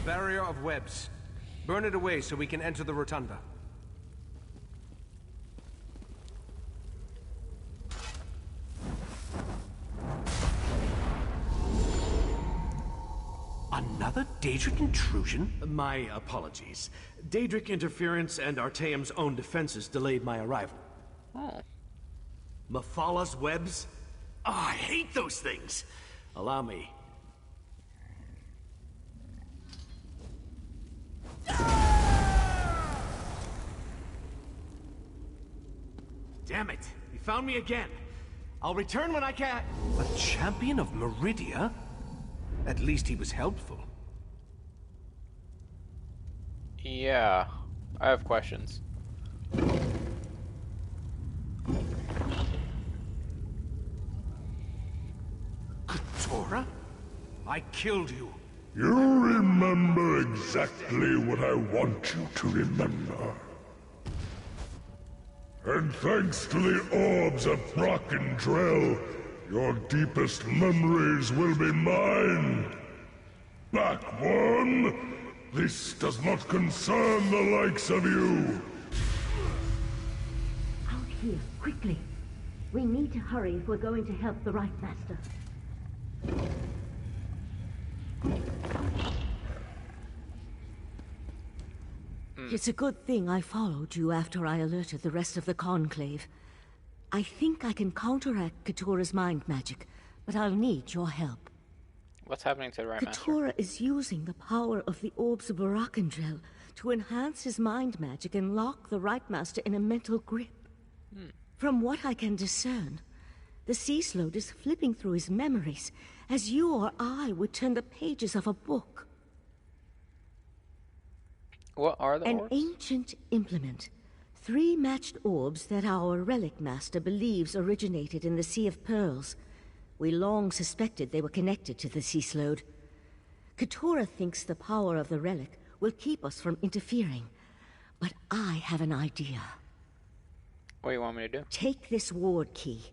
Barrier of webs. Burn it away so we can enter the rotunda. Another Daedric intrusion? My apologies. Daedric interference and Artaeum's own defenses delayed my arrival. Oh. Mephalah's webs? Ah, I hate those things! Allow me. Damn it! You found me again! I'll return when I can! A champion of Meridia? At least he was helpful. Yeah, I have questions. Keturah? I killed you. You remember exactly what I want you to remember. And thanks to the orbs of Brock and Drell, your deepest memories will be mine. Back one! This does not concern the likes of you. Out here, quickly. We need to hurry if we're going to help the Right Master. It's a good thing I followed you after I alerted the rest of the Conclave. I think I can counteract Keturah's mind magic, but I'll need your help. What's happening to the Right Master? Keturah is using the power of the orbs of Barakandrel to enhance his mind magic and lock the Right Master in a mental grip. From what I can discern, the Sea Slope is flipping through his memories, as you or I would turn the pages of a book. What are the An orbs? ancient implement. 3 matched orbs that our Relic Master believes originated in the Sea of Pearls. We long suspected they were connected to the Sea Slope. Keturah thinks the power of the relic will keep us from interfering. But I have an idea. What do you want me to do? Take this ward key.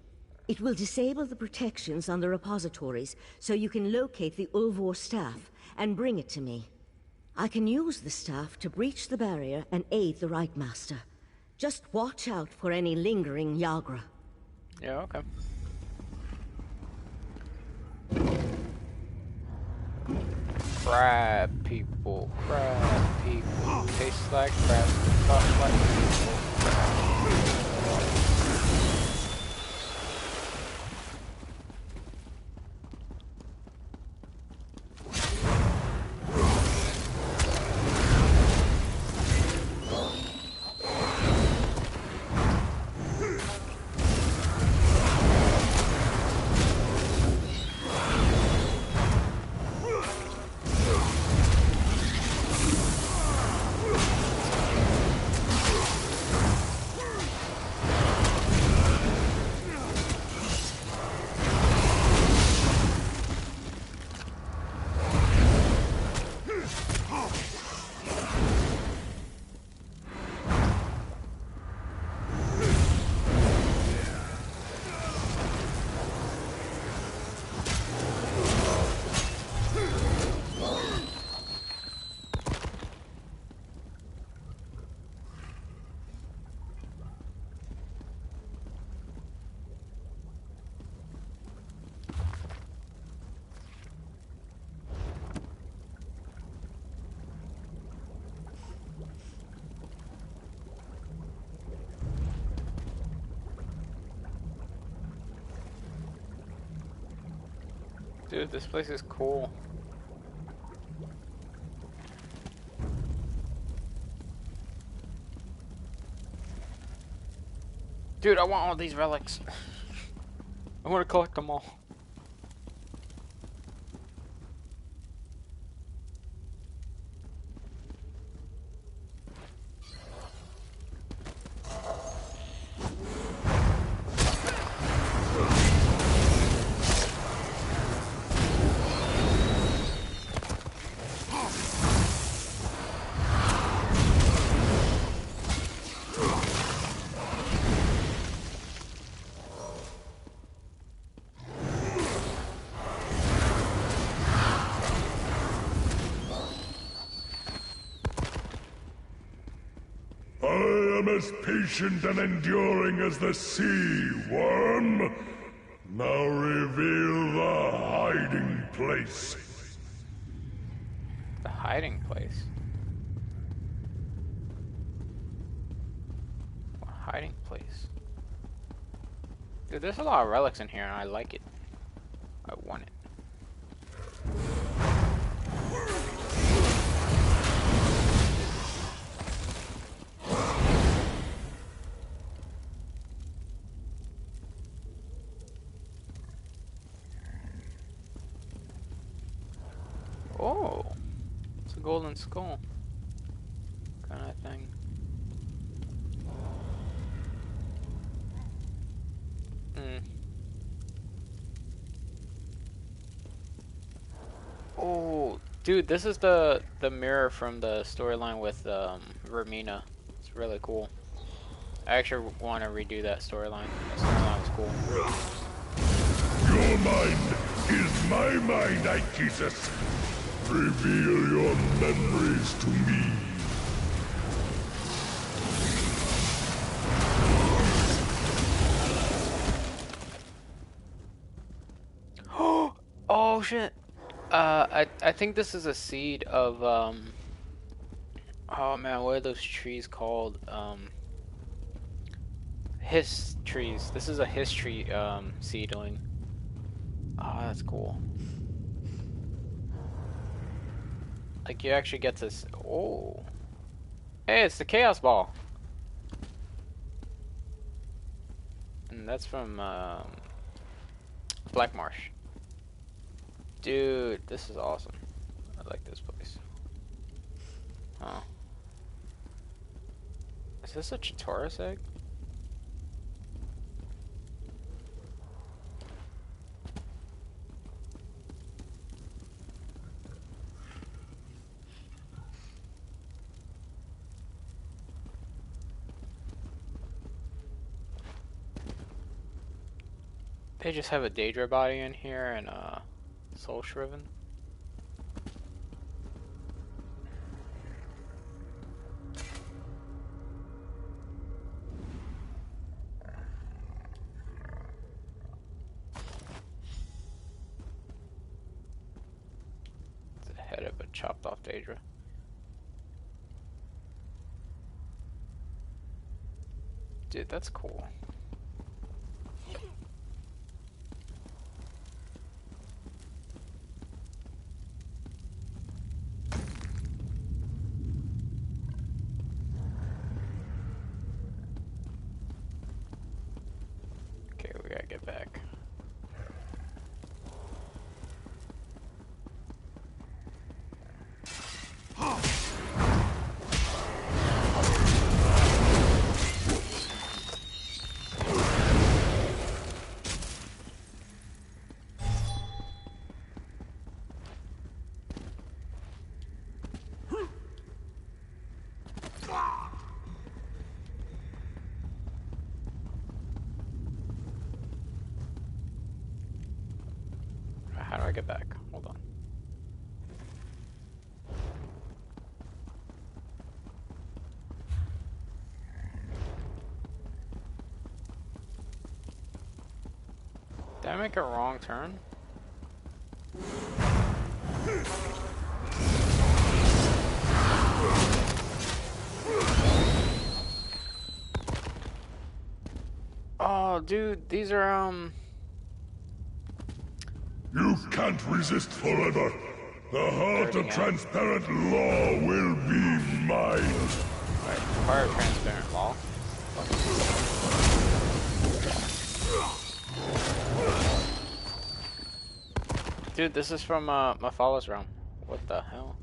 It will disable the protections on the repositories, so you can locate the Ulvor staff and bring it to me. I can use the staff to breach the barrier and aid the Right Master. Just watch out for any lingering Yagra. Yeah, okay. Crab people, taste like crab, talk like people. Dude, this place is cool. Dude, I want all these relics. I want to collect them all. I am as patient and enduring as the sea, worm. Now reveal the hiding place. The hiding place? What hiding place? Dude, there's a lot of relics in here and I like it. I want it. Oh, it's a golden skull kind of thing. Oh, dude, this is the mirror from the storyline with Romina. It's really cool. I actually want to redo that storyline. That storyline was cool. Your mind is my mind, Ichesus. Reveal your memories to me. Oh shit. I think this is a seed of oh man, what are those trees called? His trees. This is a history seedling. Oh, that's cool. Like you actually get this. Oh, hey, it's the Chaos Ball, and that's from Black Marsh. Dude, this is awesome. I like this place. Huh? Is this a Chitaurus egg? They just have a Daedra body in here and Soul Shriven. It's the head of a chopped off Daedra. Dude, that's cool. Okay, we gotta get back. How do I get back? Hold on. Did I make a wrong turn? Oh, dude, these are, You can't resist forever. The heart of transparent law will be mine. Alright, fire transparent law. Dude, this is from Mafala's realm. What the hell?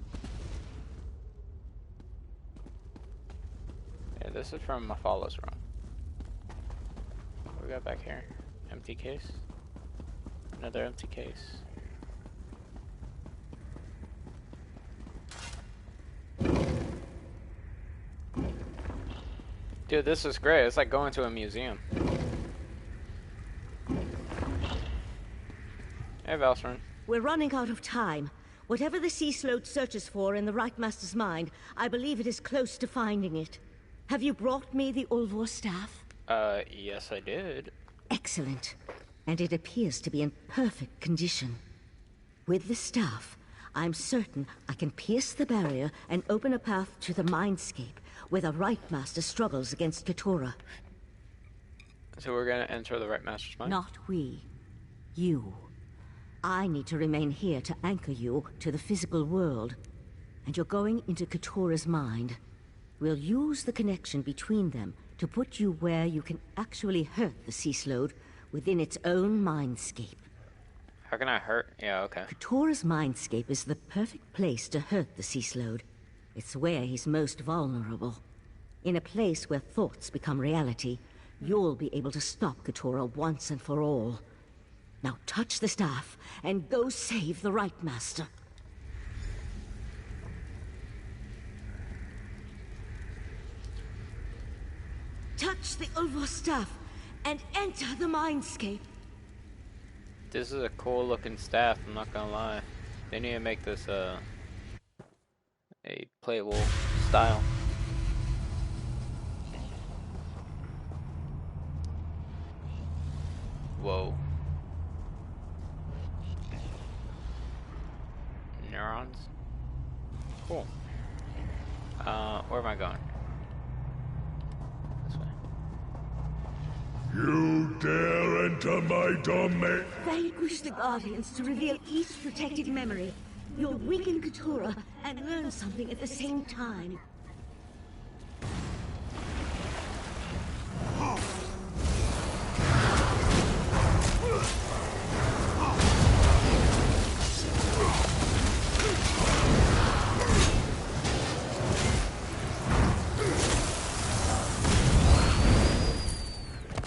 Yeah, this is from Mafala's realm. What we got back here? Empty case? Another empty case. Dude, this is great. It's like going to a museum. Hey, Valsrin. We're running out of time. Whatever the Sea Sloat searches for in the Right Master's mind, I believe it is close to finding it. Have you brought me the Ulvor staff? Yes I did. Excellent. And it appears to be in perfect condition. With the staff, I'm certain I can pierce the barrier and open a path to the Mindscape, where the Right Master struggles against Keturah. So we're gonna enter the Right Master's mind? Not we. You. I need to remain here to anchor you to the physical world. And you're going into Keturah's mind. We'll use the connection between them to put you where you can actually hurt the Sea Sloat within its own mindscape. How can I hurt? Yeah, okay. Keturah's mindscape is the perfect place to hurt the Sea Sloat. It's where he's most vulnerable. In a place where thoughts become reality, you'll be able to stop Keturah once and for all. Now touch the staff, and go save the Right Master. Touch the Ulvor staff, and enter the Mindscape. This is a cool looking staff, I'm not gonna lie. They need to make this, a playable style. Whoa. Neurons? Cool. Where am I going? This way. You dare enter my domain? Vanquish the Guardians to reveal each protected memory. You'll weaken Keturah and learn something at the same time.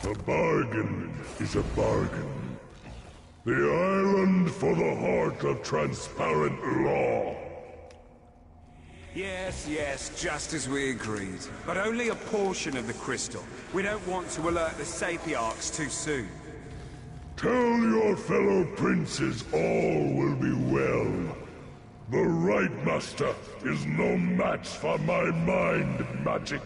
A bargain is a bargain. The island for the heart of transparent law. Yes, yes, just as we agreed. But only a portion of the crystal. We don't want to alert the Sapiarchs too soon. Tell your fellow princes all will be well. The Right Master is no match for my mind magic.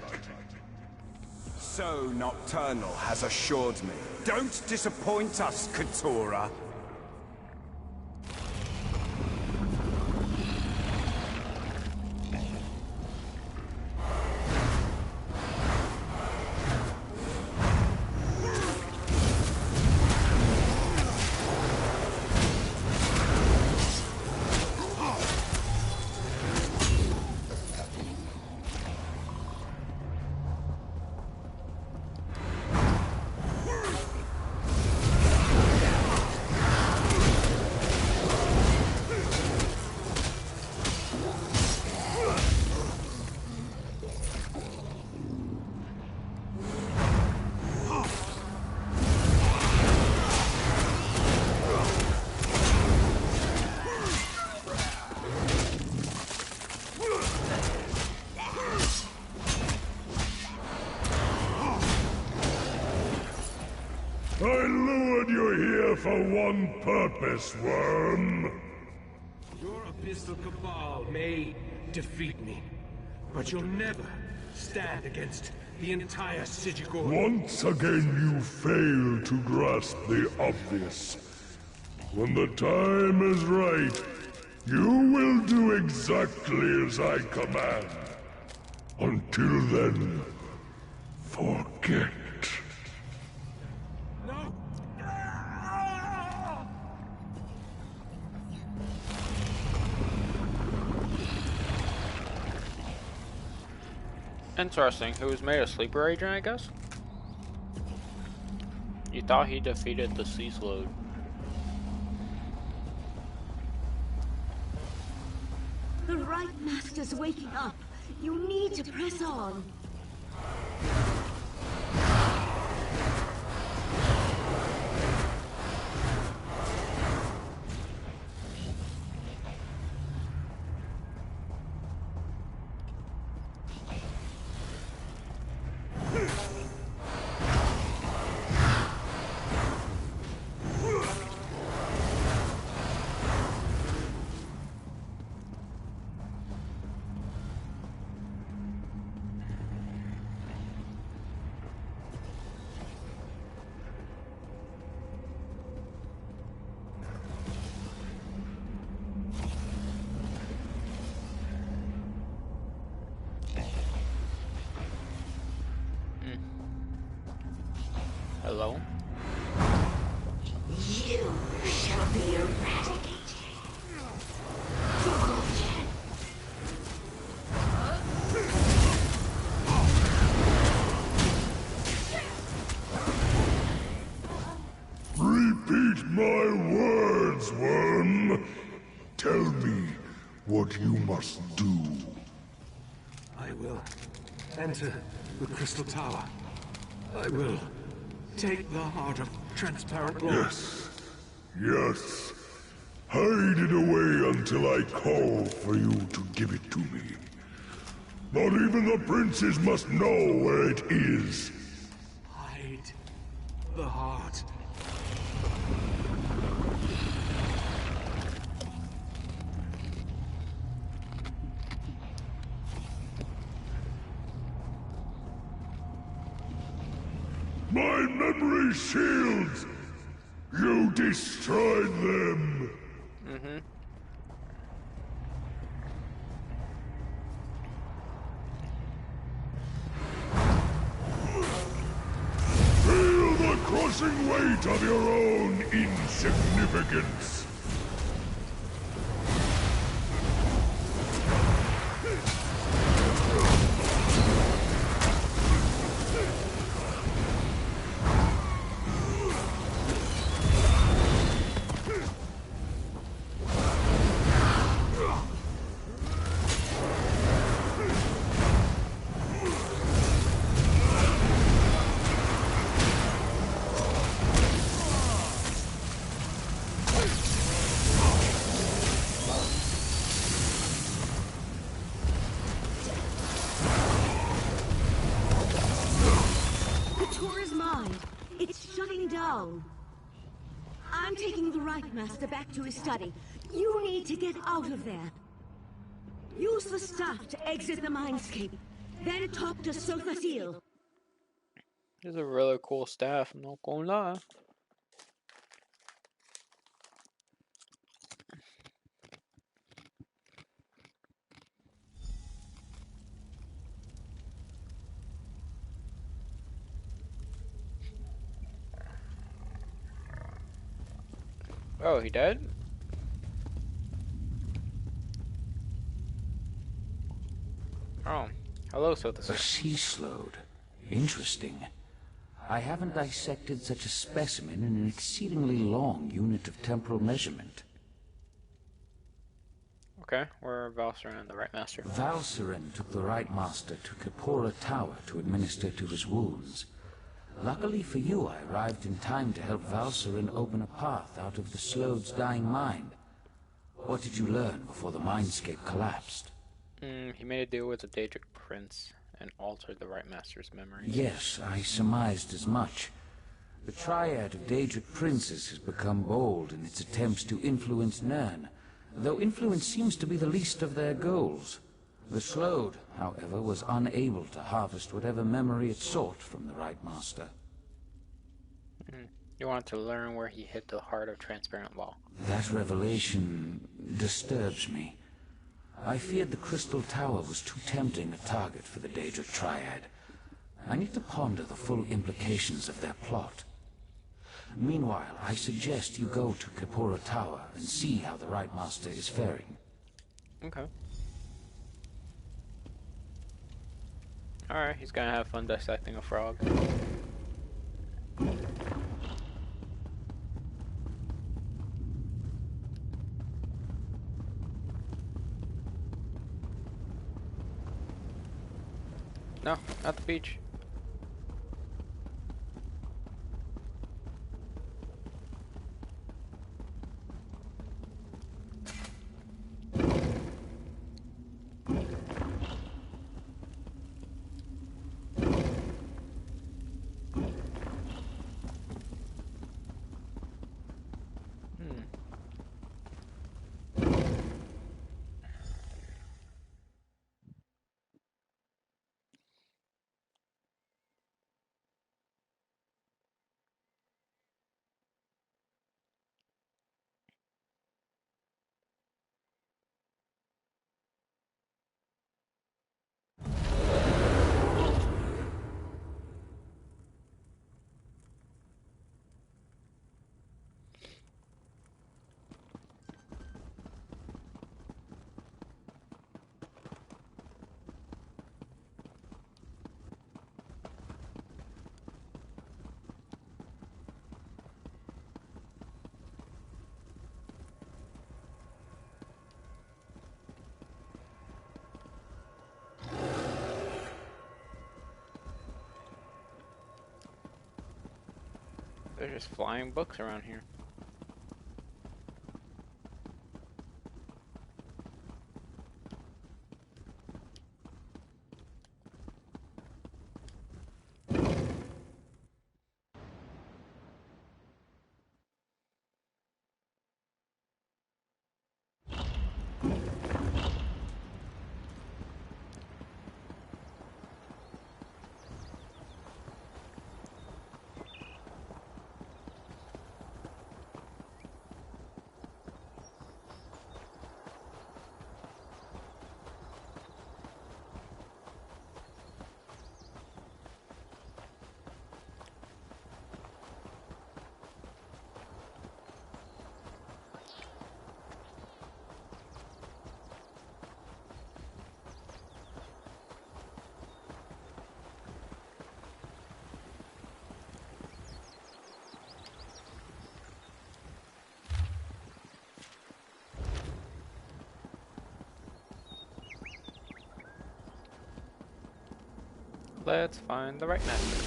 So Nocturnal has assured me. Don't disappoint us, Keturah. I lured you here for one purpose, worm. Your abyssal cabal may defeat me, but you'll never stand against the entire Sigigor. Once again you fail to grasp the obvious. When the time is right, you will do exactly as I command. Until then, forget. Interesting. He was made a sleeper agent, I guess? You thought he defeated the sea slode. The right master's waking up. You need to press on. Hello? You shall be eradicated. Repeat my words, worm. Tell me what you must do. I will enter the Crystal Tower. I will take the heart of transparent light. Yes. Yes. Hide it away until I call for you to give it to me. Not even the princes must know where it is. Hide the heart. My memory shields! You destroyed them! Feel the crushing weight of your own insignificance! I'm taking the right master back to his study. You need to get out of there. Use the staff to exit the mindscape. Then talk to Sophasil. This is a really cool staff, I'm not gonna lie. Oh, he dead? Oh, hello, Sophasil. A sea slode. Interesting. I haven't dissected such a specimen in an exceedingly long unit of temporal measurement. Okay, we're Valcerin and the Right Master. Valcerin took the Right Master to Kapora Tower to administer to his wounds. Luckily for you, I arrived in time to help Valcerin open a path out of the Slode's dying mind. What did you learn before the mindscape collapsed? He made a deal with the Daedric Prince and altered the Right Master's memory. Yes, I surmised as much. The triad of Daedric princes has become bold in its attempts to influence Nirn, though influence seems to be the least of their goals. The Slode, however, was unable to harvest whatever memory it sought from the Right Master. You want to learn where he hid the heart of transparent law. That revelation disturbs me. I feared the Crystal Tower was too tempting a target for the Daedric Triad. I need to ponder the full implications of their plot. Meanwhile, I suggest you go to Kapora Tower and see how the Right Master is faring. Okay. Alright, he's gonna have fun dissecting a frog. No, not the beach. There's just flying books around here. Let's find the right master.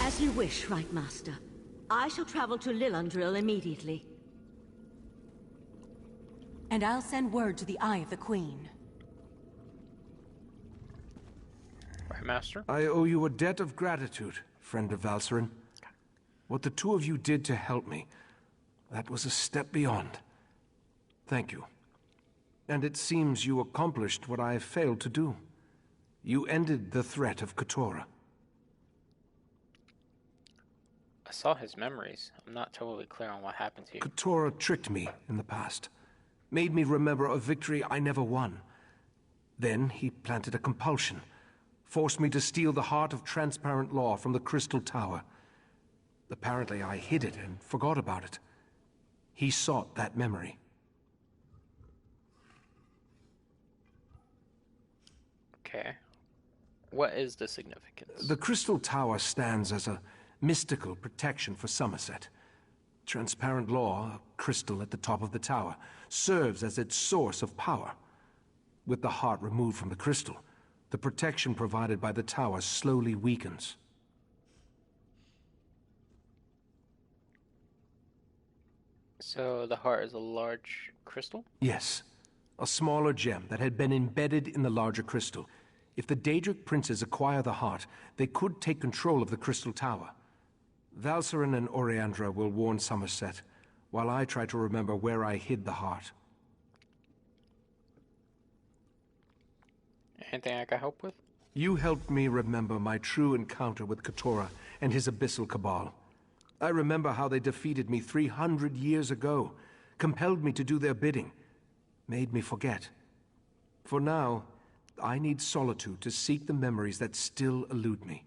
As you wish, right master. I shall travel to Lillandril immediately. And I'll send word to the Eye of the Queen. Right, master? I owe you a debt of gratitude, friend of Valserin. What the two of you did to help me, that was a step beyond. Thank you. And it seems you accomplished what I failed to do. You ended the threat of Keturah. I saw his memories. I'm not totally clear on what happened to you. Keturah tricked me in the past. Made me remember a victory I never won. Then he planted a compulsion. Forced me to steal the heart of transparent law from the Crystal Tower. Apparently I hid it and forgot about it. He sought that memory. Okay. What is the significance? The Crystal Tower stands as a mystical protection for Summerset. Transparent law, a crystal at the top of the tower, serves as its source of power. With the heart removed from the crystal, the protection provided by the tower slowly weakens. So the heart is a large crystal? Yes. A smaller gem that had been embedded in the larger crystal. If the Daedric princes acquire the heart, they could take control of the Crystal Tower. Valserin and Oriandra will warn Summerset, while I try to remember where I hid the heart. Anything I can help with? You helped me remember my true encounter with Keturah and his abyssal cabal. I remember how they defeated me 300 years ago, compelled me to do their bidding, made me forget. For now, I need solitude to seek the memories that still elude me.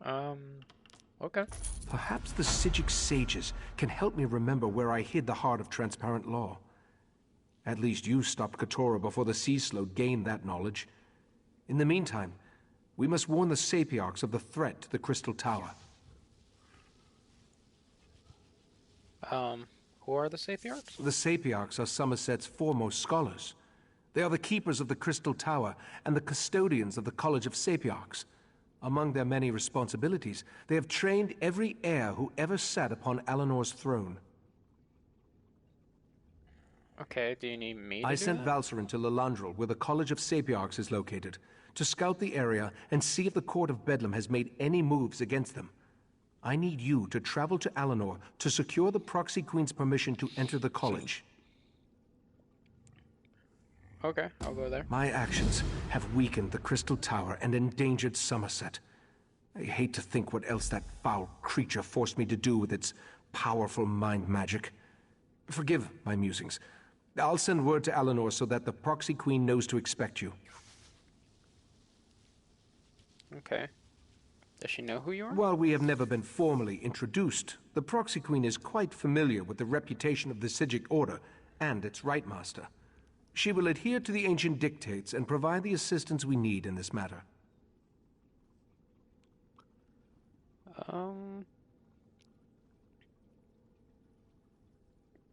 Okay. Perhaps the Psijic sages can help me remember where I hid the heart of transparent law. At least you stopped Katora before the Sea Slode gained that knowledge. In the meantime, we must warn the Sapiarchs of the threat to the Crystal Tower. Who are the Sapiarchs? The Sapiarchs are Summerset's foremost scholars. They are the keepers of the Crystal Tower and the custodians of the College of Sapiarchs. Among their many responsibilities, they have trained every heir who ever sat upon Alinor's throne. Okay, do you need me to I do sent that? Valserin to Lilandril, where the College of Sapiarchs is located, to scout the area and see if the Court of Bedlam has made any moves against them. I need you to travel to Alinor to secure the Proxy Queen's permission to enter the college. Okay, I'll go there. My actions have weakened the Crystal Tower and endangered Summerset. I hate to think what else that foul creature forced me to do with its powerful mind magic. Forgive my musings. I'll send word to Alinor so that the Proxy Queen knows to expect you. Okay. Does she know who you are? While we have never been formally introduced, the Proxy Queen is quite familiar with the reputation of the Psijic Order and its Rite Master. She will adhere to the ancient dictates and provide the assistance we need in this matter.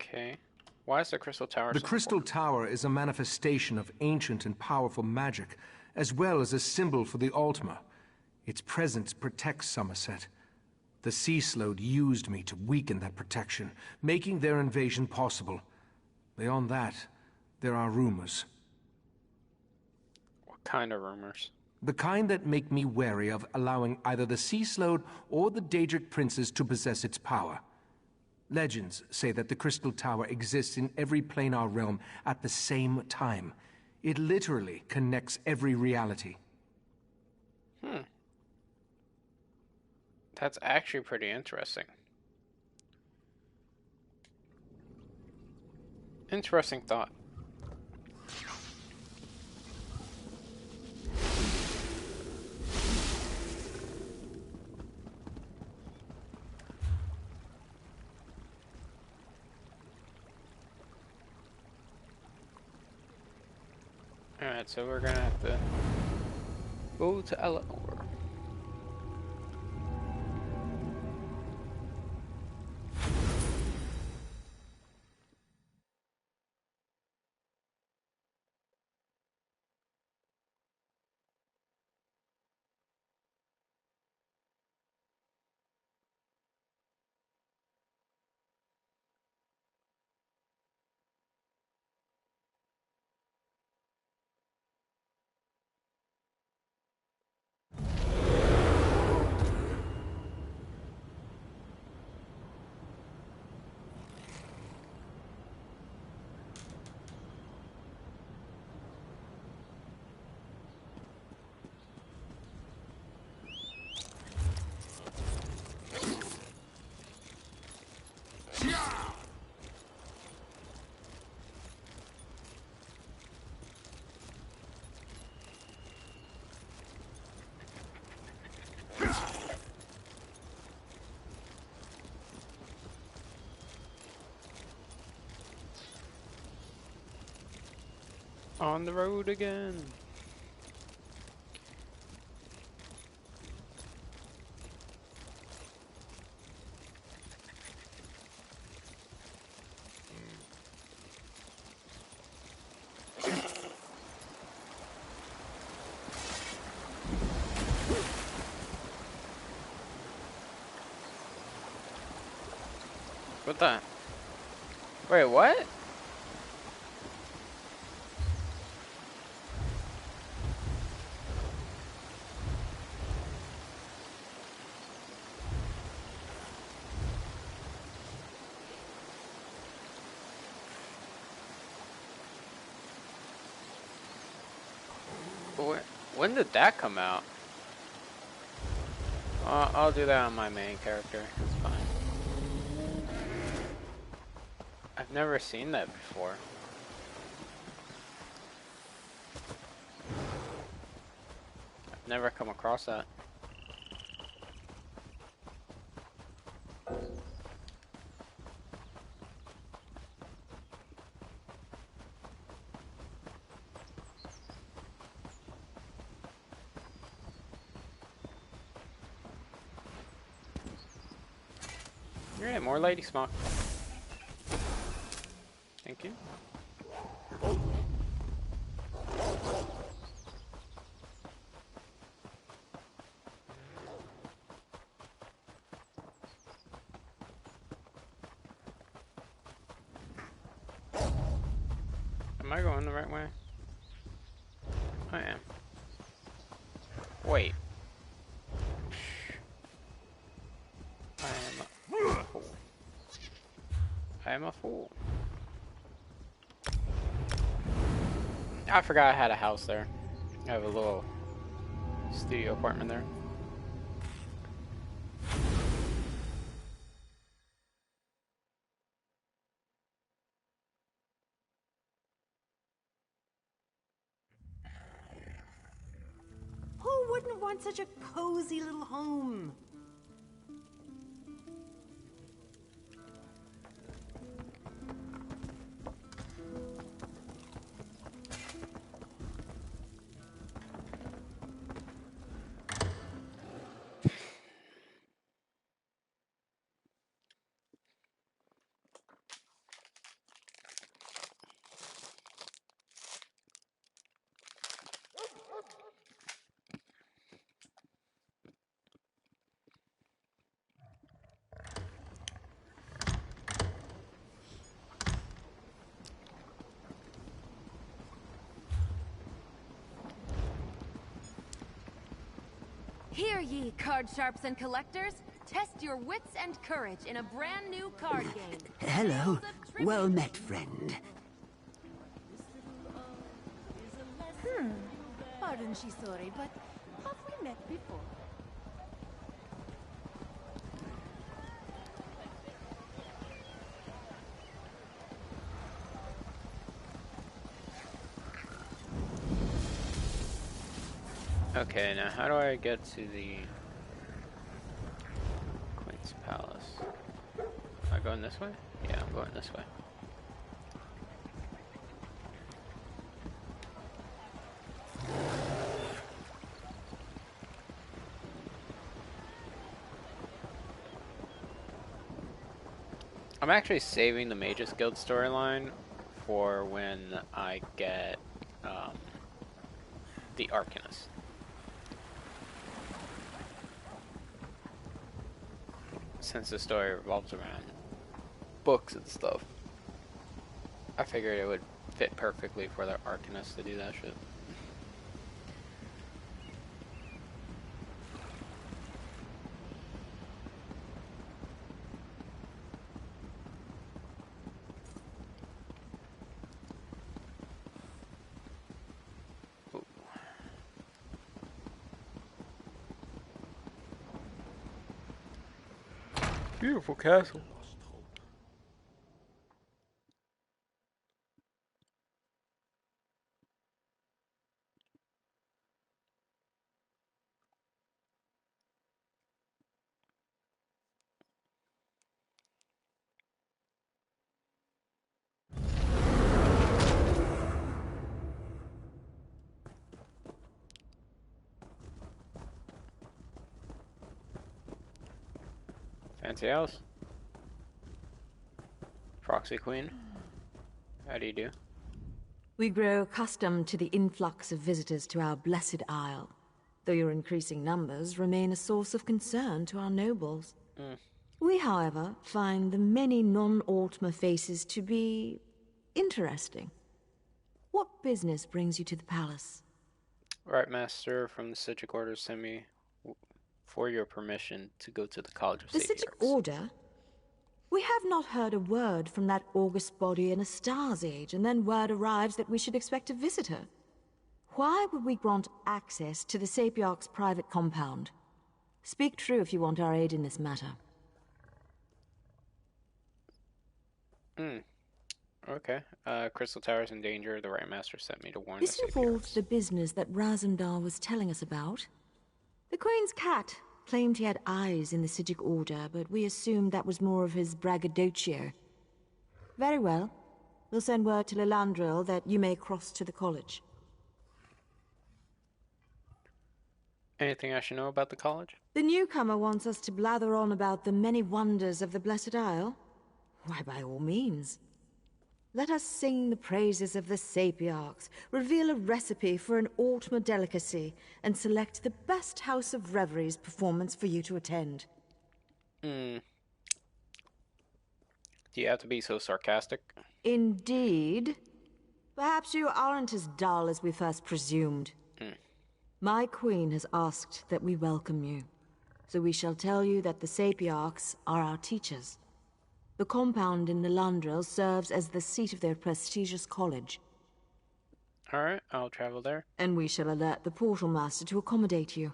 Okay. Why is the Crystal Tower The so Crystal important? Tower is a manifestation of ancient and powerful magic, as well as a symbol for the Altmer. Its presence protects Summerset. The Sea Slode used me to weaken that protection, making their invasion possible. Beyond that, there are rumors. What kind of rumors? The kind that make me wary of allowing either the Sea Slode or the Daedric princes to possess its power. Legends say that the Crystal Tower exists in every planar realm at the same time. It literally connects every reality. That's actually pretty interesting. Interesting thought. Alright, so we're gonna have to go to Alinor. On the road again. What the? Wait, what? When did that come out? I'll do that on my main character. It's fine. I've never seen that before. I've never come across that. Alright, more lady smock. Thank you. Am I going the right way? I am. Wait. I am a fool. I forgot I had a house there. I have a little studio apartment there. Who wouldn't want such a cozy little home? Hear ye, card sharps and collectors. Test your wits and courage in a brand new card game. Hello. Well met, friend. Pardon she sorry, but have we met before? Okay, now how do I get to the Queen's Palace? Am I going this way? Yeah, I'm going this way. I'm actually saving the Magus Guild storyline for when I get the Arcanist. Since the story revolves around books and stuff, I figured it would fit perfectly for the Arcanist to do that shit. Beautiful castle. Fancy house. Proxy Queen, how do you do? We grow accustomed to the influx of visitors to our blessed isle, though your increasing numbers remain a source of concern to our nobles. We, however, find the many non-Altmer faces to be interesting. What business brings you to the palace? Right, Master from the Citric Order sent me for your permission to go to the College of The Sapiarchs. Citric Order? We have not heard a word from that august body in a star's age, and then word arrives that we should expect a visitor. Why would we grant access to the Sapiarch's private compound? Speak true if you want our aid in this matter. Okay. Crystal Tower's in danger. The Right Master sent me to warn This the involves Sapiarchs. the business that Razandar was telling us about. The Queen's cat claimed he had eyes in the Sijic Order, but we assumed that was more of his braggadocio. Very well. We'll send word to Lilandril that you may cross to the college. Anything I should know about the college? The newcomer wants us to blather on about the many wonders of the Blessed Isle. Why, by all means. Let us sing the praises of the Sapiarchs, reveal a recipe for an Altmer delicacy, and select the best House of Reveries performance for you to attend. Do you have to be so sarcastic? Indeed. Perhaps you aren't as dull as we first presumed. My queen has asked that we welcome you, so we shall tell you that the Sapiarchs are our teachers. The compound in the Landrel serves as the seat of their prestigious college. Alright, I'll travel there. And we shall alert the Portal Master to accommodate you.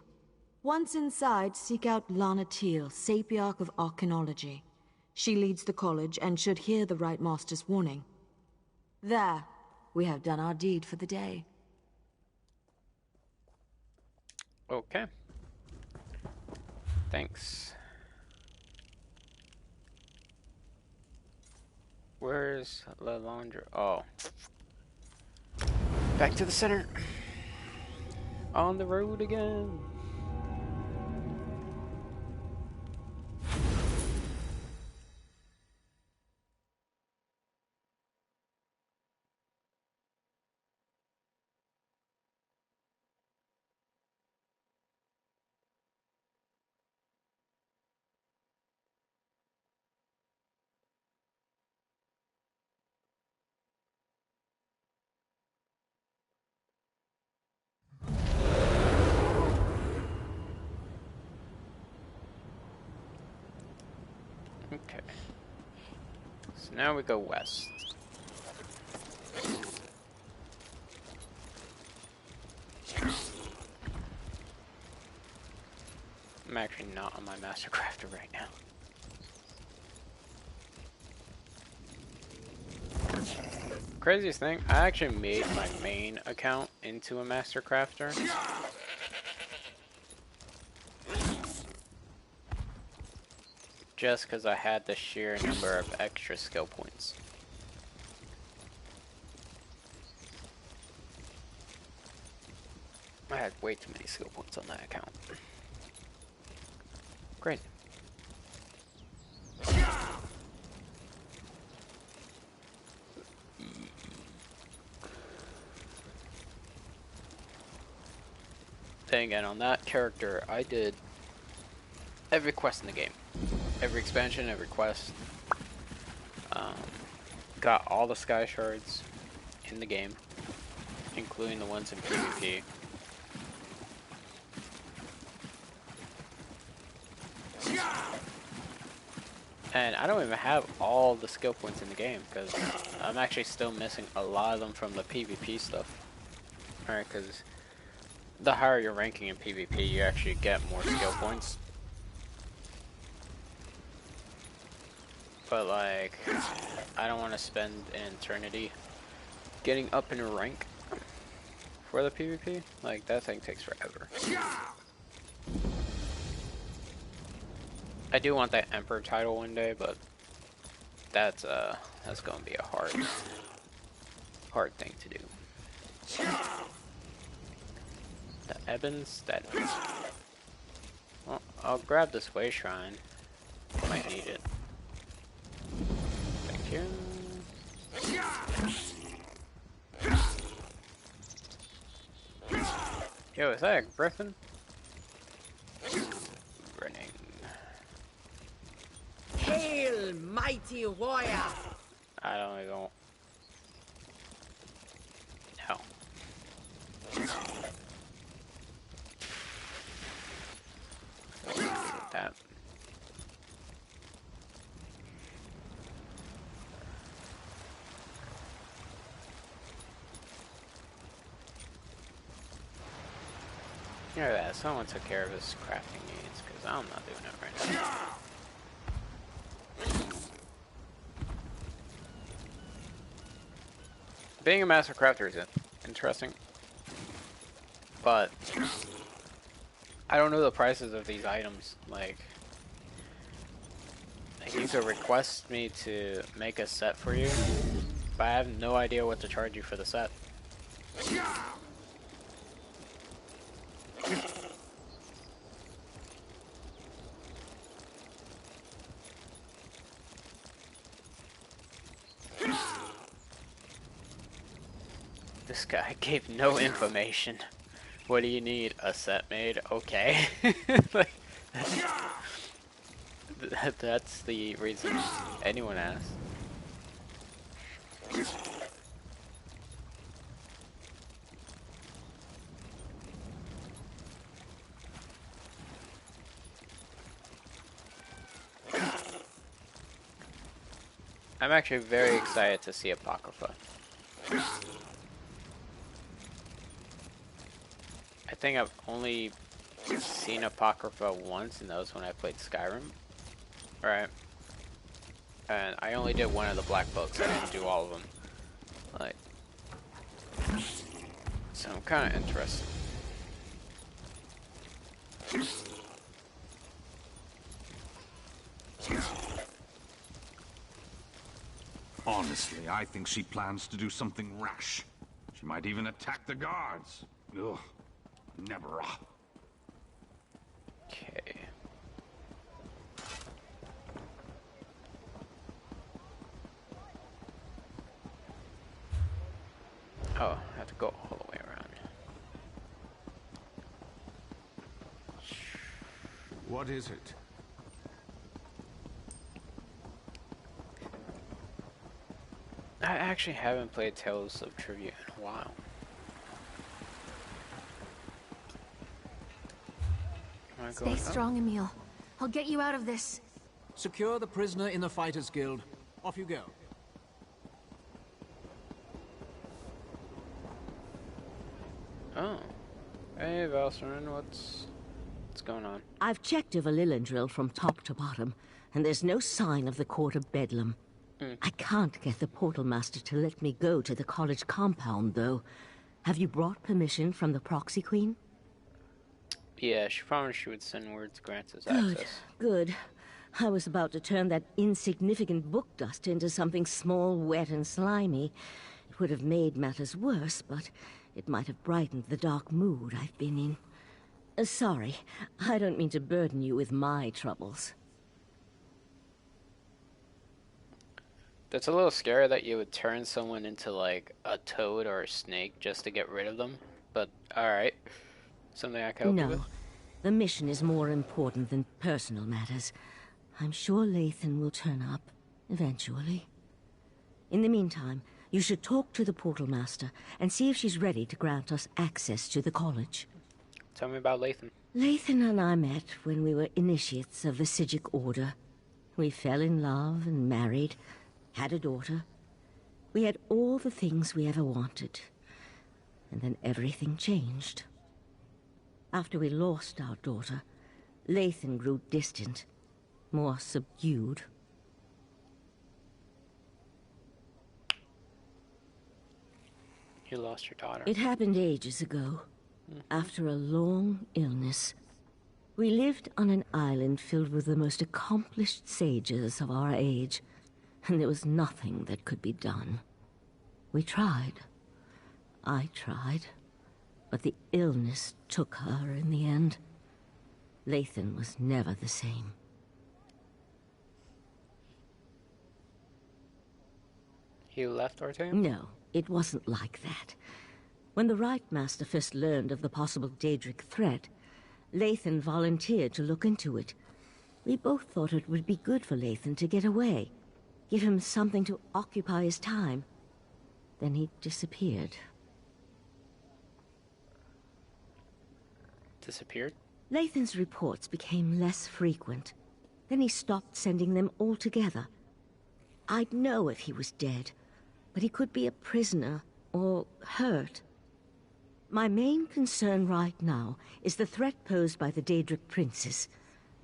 Once inside, seek out Lana Teal, Sapiarch of Archaeology. She leads the college and should hear the Right Master's warning. There, we have done our deed for the day. Okay. Thanks. Where's La Laundry? Oh. Back to the center. On the road again. Okay. So now we go west. I'm actually not on my Master Crafter right now. Craziest thing, I actually made my main account into a Master Crafter. Just because I had the sheer number of extra skill points. I had way too many skill points on that account. Great. Then again, on that character, I did every quest in the game. Every expansion, every quest. Got all the sky shards in the game, including the ones in PvP. And I don't even have all the skill points in the game, because I'm actually still missing a lot of them from the PvP stuff. Alright, because the higher your ranking in PvP, you actually get more skill points. But like, I don't want to spend an eternity getting up in rank for the PvP. Like, that thing takes forever. I do want that Emperor title one day, but that's gonna be a hard thing to do. The Ebons, that. Well, I'll grab this way shrine. Might need it. Thank you. Yo, is that a griffin? Running. Hail, mighty warrior! I don't even. No. What do we do with that? Yeah, someone took care of his crafting needs, because I'm not doing it right now. Being a master crafter is interesting, but I don't know the prices of these items. Like you could request me to make a set for you, but I have no idea what to charge you for the set. This guy gave no information. What do you need? A set made? Okay. Like, that's the reason anyone asks. I'm actually very excited to see Apocrypha. I think I've only seen Apocrypha once, and that was when I played Skyrim. Right. And I only did one of the black books. I didn't do all of them. Like, so I'm kind of interested. Honestly, I think she plans to do something rash. She might even attack the guards. Ugh. Never. Okay. Oh, I have to go all the way around. What is it? I actually haven't played Tales of Tribute in a while. Stay strong, Emil. I'll get you out of this. Secure the prisoner in the Fighters Guild. Off you go. Oh. Hey, Valsarin, what's going on? I've checked over Lilendrill from top to bottom, and there's no sign of the Court of Bedlam. I can't get the Portal Master to let me go to the college compound, though. Have you brought permission from the Proxy Queen? Yeah, she promised she would send word to grant us Good, access. good. I was about to turn that insignificant book dust into something small, wet, and slimy. It would have made matters worse, but it might have brightened the dark mood I've been in. Sorry, I don't mean to burden you with my troubles. That's a little scary that you would turn someone into, like, a toad or a snake just to get rid of them. But, alright. Something I can help you with? No, the mission is more important than personal matters. I'm sure Lathan will turn up, eventually. In the meantime, you should talk to the Portal Master and see if she's ready to grant us access to the college. Tell me about Lathan. Lathan and I met when we were initiates of the Psijic Order. We fell in love and married, had a daughter. We had all the things we ever wanted. And then everything changed. After we lost our daughter, Lathan grew distant, more subdued. You lost your daughter. It happened ages ago, after a long illness. We lived on an island filled with the most accomplished sages of our age, and there was nothing that could be done. We tried. I tried. But the illness took her in the end. Lathan was never the same. You left Ortega? No, it wasn't like that. When the Right Master first learned of the possible Daedric threat, Lathan volunteered to look into it. We both thought it would be good for Lathan to get away, give him something to occupy his time. Then he disappeared. Disappeared? Lathan's reports became less frequent. Then he stopped sending them altogether. I'd know if he was dead, but he could be a prisoner or hurt. My main concern right now is the threat posed by the Daedric princes.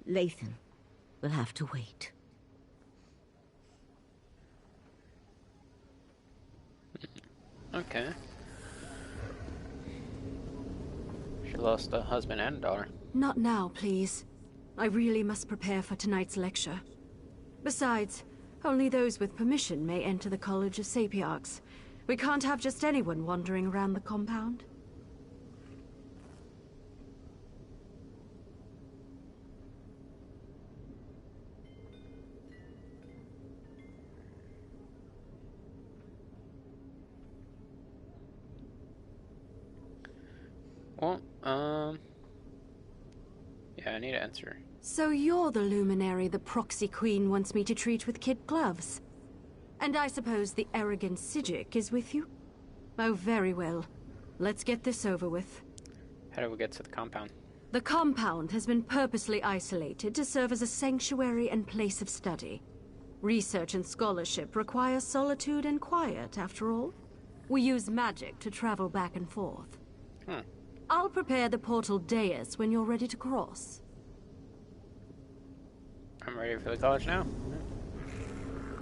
Lathan will have to wait. Okay. She lost a husband and a daughter. Not now, please. I really must prepare for tonight's lecture. Besides, only those with permission may enter the College of Sapiarchs. We can't have just anyone wandering around the compound. Well, yeah, I need to answer. So you're the luminary the Proxy Queen wants me to treat with kid gloves. And I suppose the arrogant Sijik is with you? Oh, very well. Let's get this over with. How do we get to the compound? The compound has been purposely isolated to serve as a sanctuary and place of study. Research and scholarship require solitude and quiet, after all. We use magic to travel back and forth. I'll prepare the portal dais when you're ready to cross. I'm ready for the college now.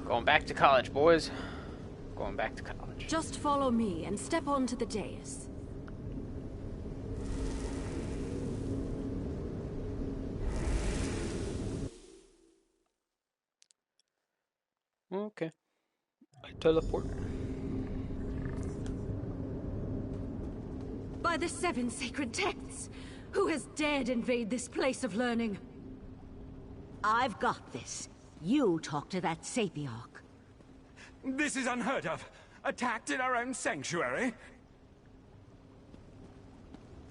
Going back to college, boys. Going back to college. Just follow me and step onto the dais. Okay. I teleport. By the 7 sacred texts! Who has dared invade this place of learning? I've got this. You talk to that Sapiarch. This is unheard of. Attacked in our own sanctuary?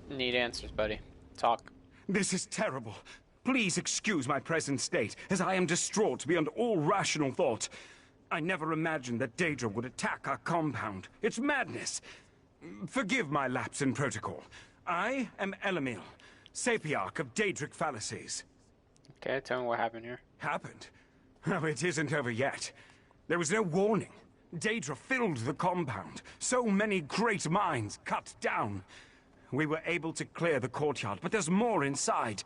Need answers, buddy. Talk. This is terrible. Please excuse my present state, as I am distraught beyond all rational thought. I never imagined that Daedra would attack our compound. It's madness. Forgive my lapse in protocol. I am Elamil, Sapiarch of Daedric Fallacies. Okay, tell me what happened here. Happened? Oh, it isn't over yet. There was no warning. Daedra filled the compound. So many great minds cut down. We were able to clear the courtyard, but there's more inside.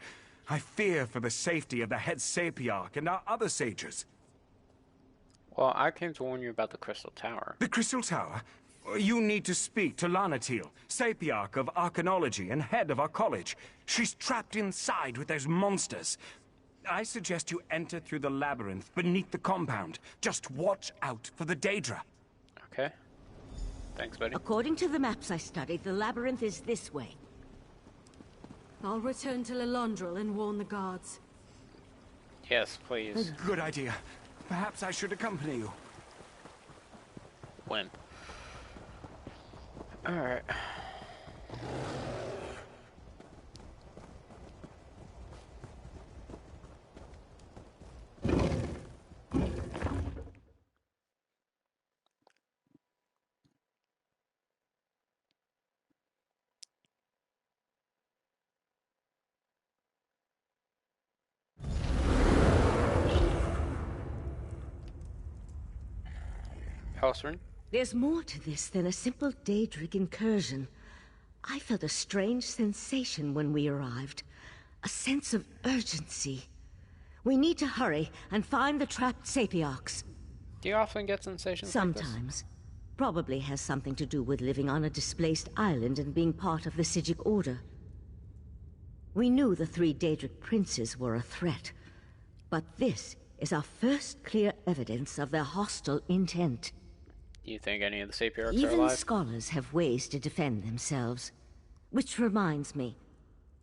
I fear for the safety of the head Sapiarch and our other sages. Well, I came to warn you about the Crystal Tower. The Crystal Tower? You need to speak to Lanatil, Sapiarch of Arcanology and head of our college. She's trapped inside with those monsters. I suggest you enter through the labyrinth beneath the compound. Just watch out for the Daedra. Okay. Thanks, buddy. According to the maps I studied, the labyrinth is this way. I'll return to Lilondril and warn the guards. Yes, please. Good idea. Perhaps I should accompany you. When? Alright. Houseman? There's more to this than a simple Daedric incursion. I felt a strange sensation when we arrived. A sense of urgency. We need to hurry and find the trapped Sapiarchs. Do you often get sensations like this? Sometimes. Probably has something to do with living on a displaced island and being part of the Sijic Order. We knew the 3 Daedric princes were a threat, but this is our first clear evidence of their hostile intent. Do you think any of the Sapiarchs are Even alive? scholars have ways to defend themselves. Which reminds me,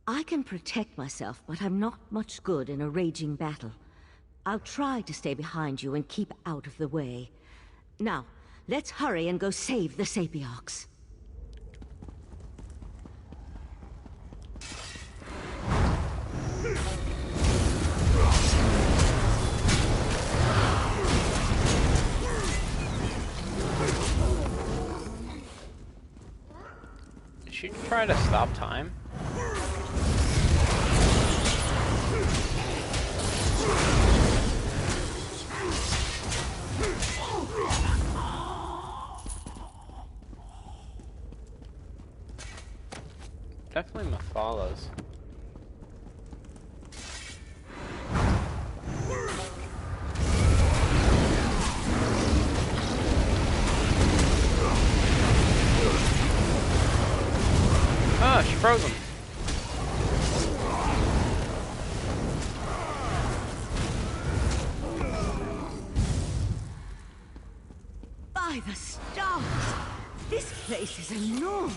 I can protect myself, but I'm not much good in a raging battle. I'll try to stay behind you and keep out of the way. Now, let's hurry and go save the Sapiarchs. Did she try to stop time? definitely Mephalas. Ah, she froze him. By the stars! This place is enormous!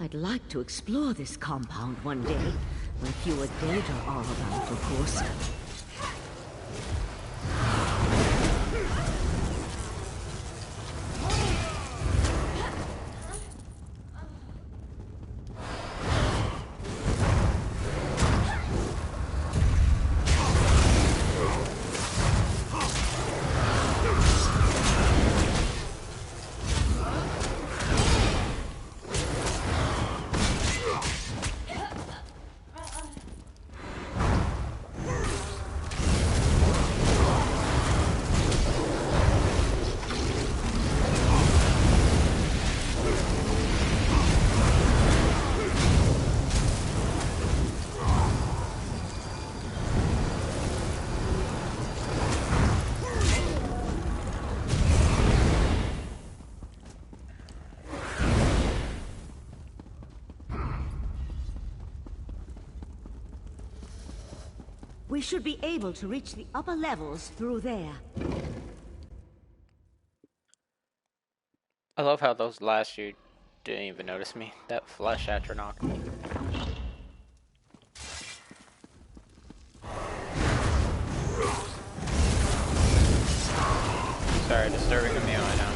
I'd like to explore this compound one day, when fewer Daedra are around, of course. We should be able to reach the upper levels through there. I love how those last you didn't even notice me. That flesh atronach me. Sorry, disturbing the meal, I know.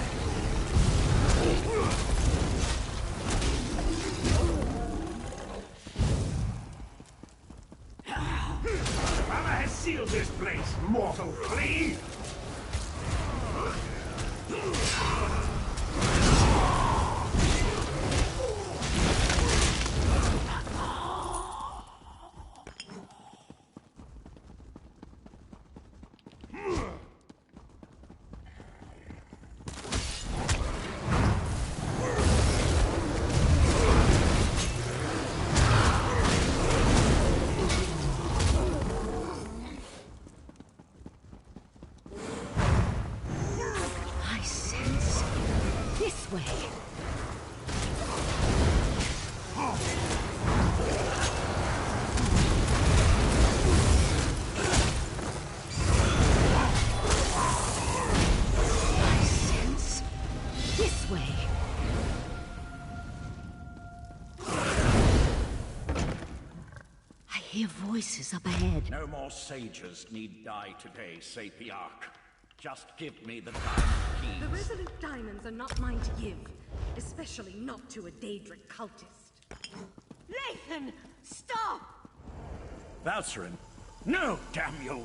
Valor has sealed this place, mortal flea! Voices up ahead. No more sages need die today, Sapiarch. Just give me the diamond keys. The resolute diamonds are not mine to give. Especially not to a Daedric cultist. Lathan, stop! Valcerin, no, damn you!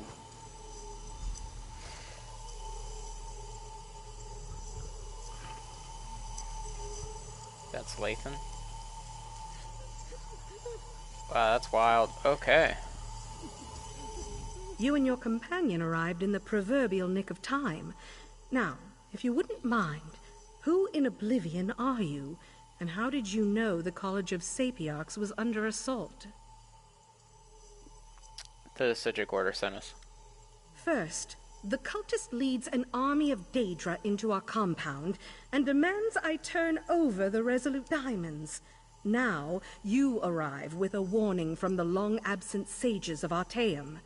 That's Lathan. Wow, that's wild. Okay. You and your companion arrived in the proverbial nick of time. Now, if you wouldn't mind, who in Oblivion are you, and how did you know the College of Sapiarchs was under assault? The Sigic Order sent us. First, the cultist leads an army of Daedra into our compound and demands I turn over the Resolute Diamonds. Now, you arrive with a warning from the long-absent sages of Artaeum.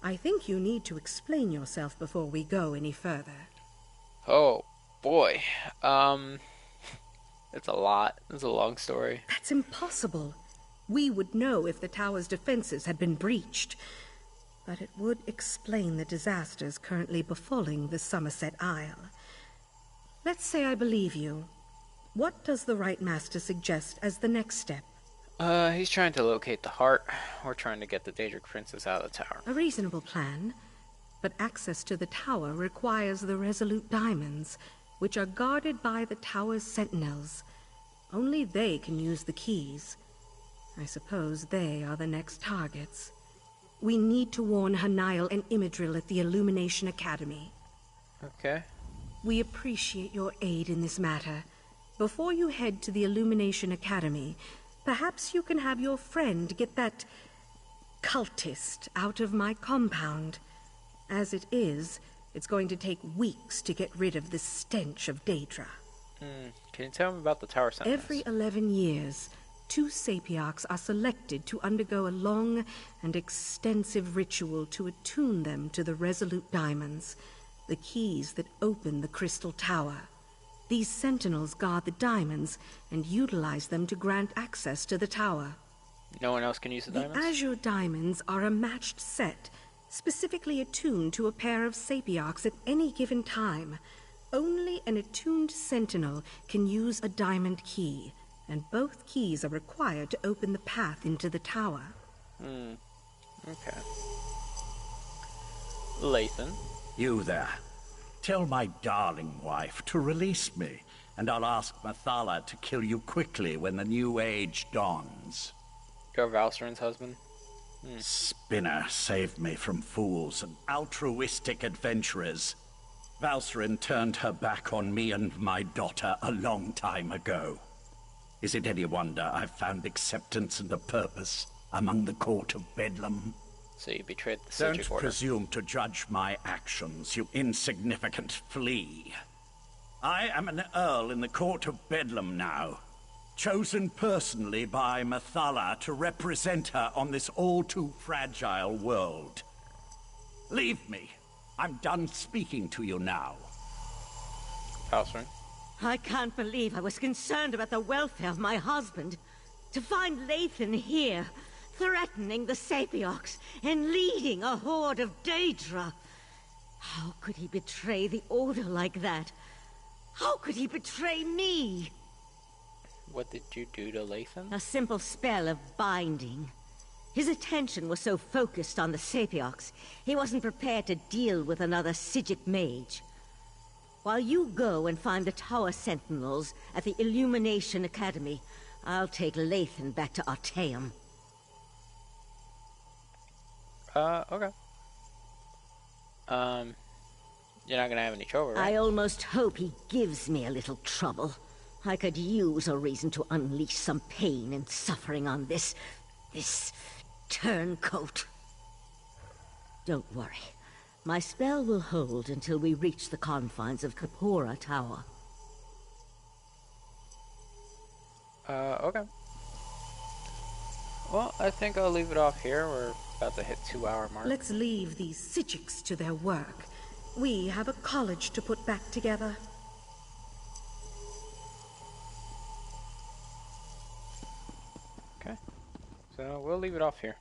I think you need to explain yourself before we go any further. Oh, boy. It's a lot. It's a long story. That's impossible. We would know if the tower's defenses had been breached. But it would explain the disasters currently befalling the Summerset Isle. Let's say I believe you. What does the Right Master suggest as the next step? He's trying to locate the heart. We're trying to get the Daedric Princess out of the tower. A reasonable plan. But access to the tower requires the Resolute Diamonds, which are guarded by the tower's sentinels. Only they can use the keys. I suppose they are the next targets. We need to warn Hanail and Imidril at the Illumination Academy. Okay. We appreciate your aid in this matter. Before you head to the Illumination Academy, perhaps you can have your friend get that cultist out of my compound. As it is, it's going to take weeks to get rid of the stench of Daedra. Can you tell me about the tower sentinels? Every 11 years, 2 Sapiarchs are selected to undergo a long and extensive ritual to attune them to the Resolute Diamonds, the keys that open the Crystal Tower. These sentinels guard the diamonds and utilize them to grant access to the tower. No one else can use the diamonds? The Azure Diamonds are a matched set, specifically attuned to a pair of Sapiarchs at any given time. Only an attuned sentinel can use a diamond key, and both keys are required to open the path into the tower. Okay. Lathan? You there. Tell my darling wife to release me, and I'll ask Mathala to kill you quickly when the new age dawns. You're Valcerin's husband? Spinner saved me from fools and altruistic adventurers. Valcerin turned her back on me and my daughter a long time ago. Is it any wonder I've found acceptance and a purpose among the court of Bedlam? So you betrayed the Sigic Don't Order. presume to judge my actions, you insignificant flea. I am an earl in the court of Bedlam now, chosen personally by Mathala to represent her on this all-too-fragile world. Leave me. I'm done speaking to you now. Valcerin? I can't believe I was concerned about the welfare of my husband. To find Lathan here, threatening the Sapiarchs and leading a horde of Daedra. How could he betray the Order like that? How could he betray me? What did you do to Lathan? A simple spell of binding. His attention was so focused on the Sapiarchs, he wasn't prepared to deal with another Sigic mage. While you go and find the Tower Sentinels at the Illumination Academy, I'll take Lathan back to Artaeum. Okay. You're not gonna have any trouble, right? I almost hope he gives me a little trouble. I could use a reason to unleash some pain and suffering on this turncoat. Don't worry. My spell will hold until we reach the confines of Kapora Tower. Okay. Well, I think I'll leave it off here. We're about to hit 2-hour mark. Let's leave these Sigics to their work. We have a college to put back together. Okay. So we'll leave it off here.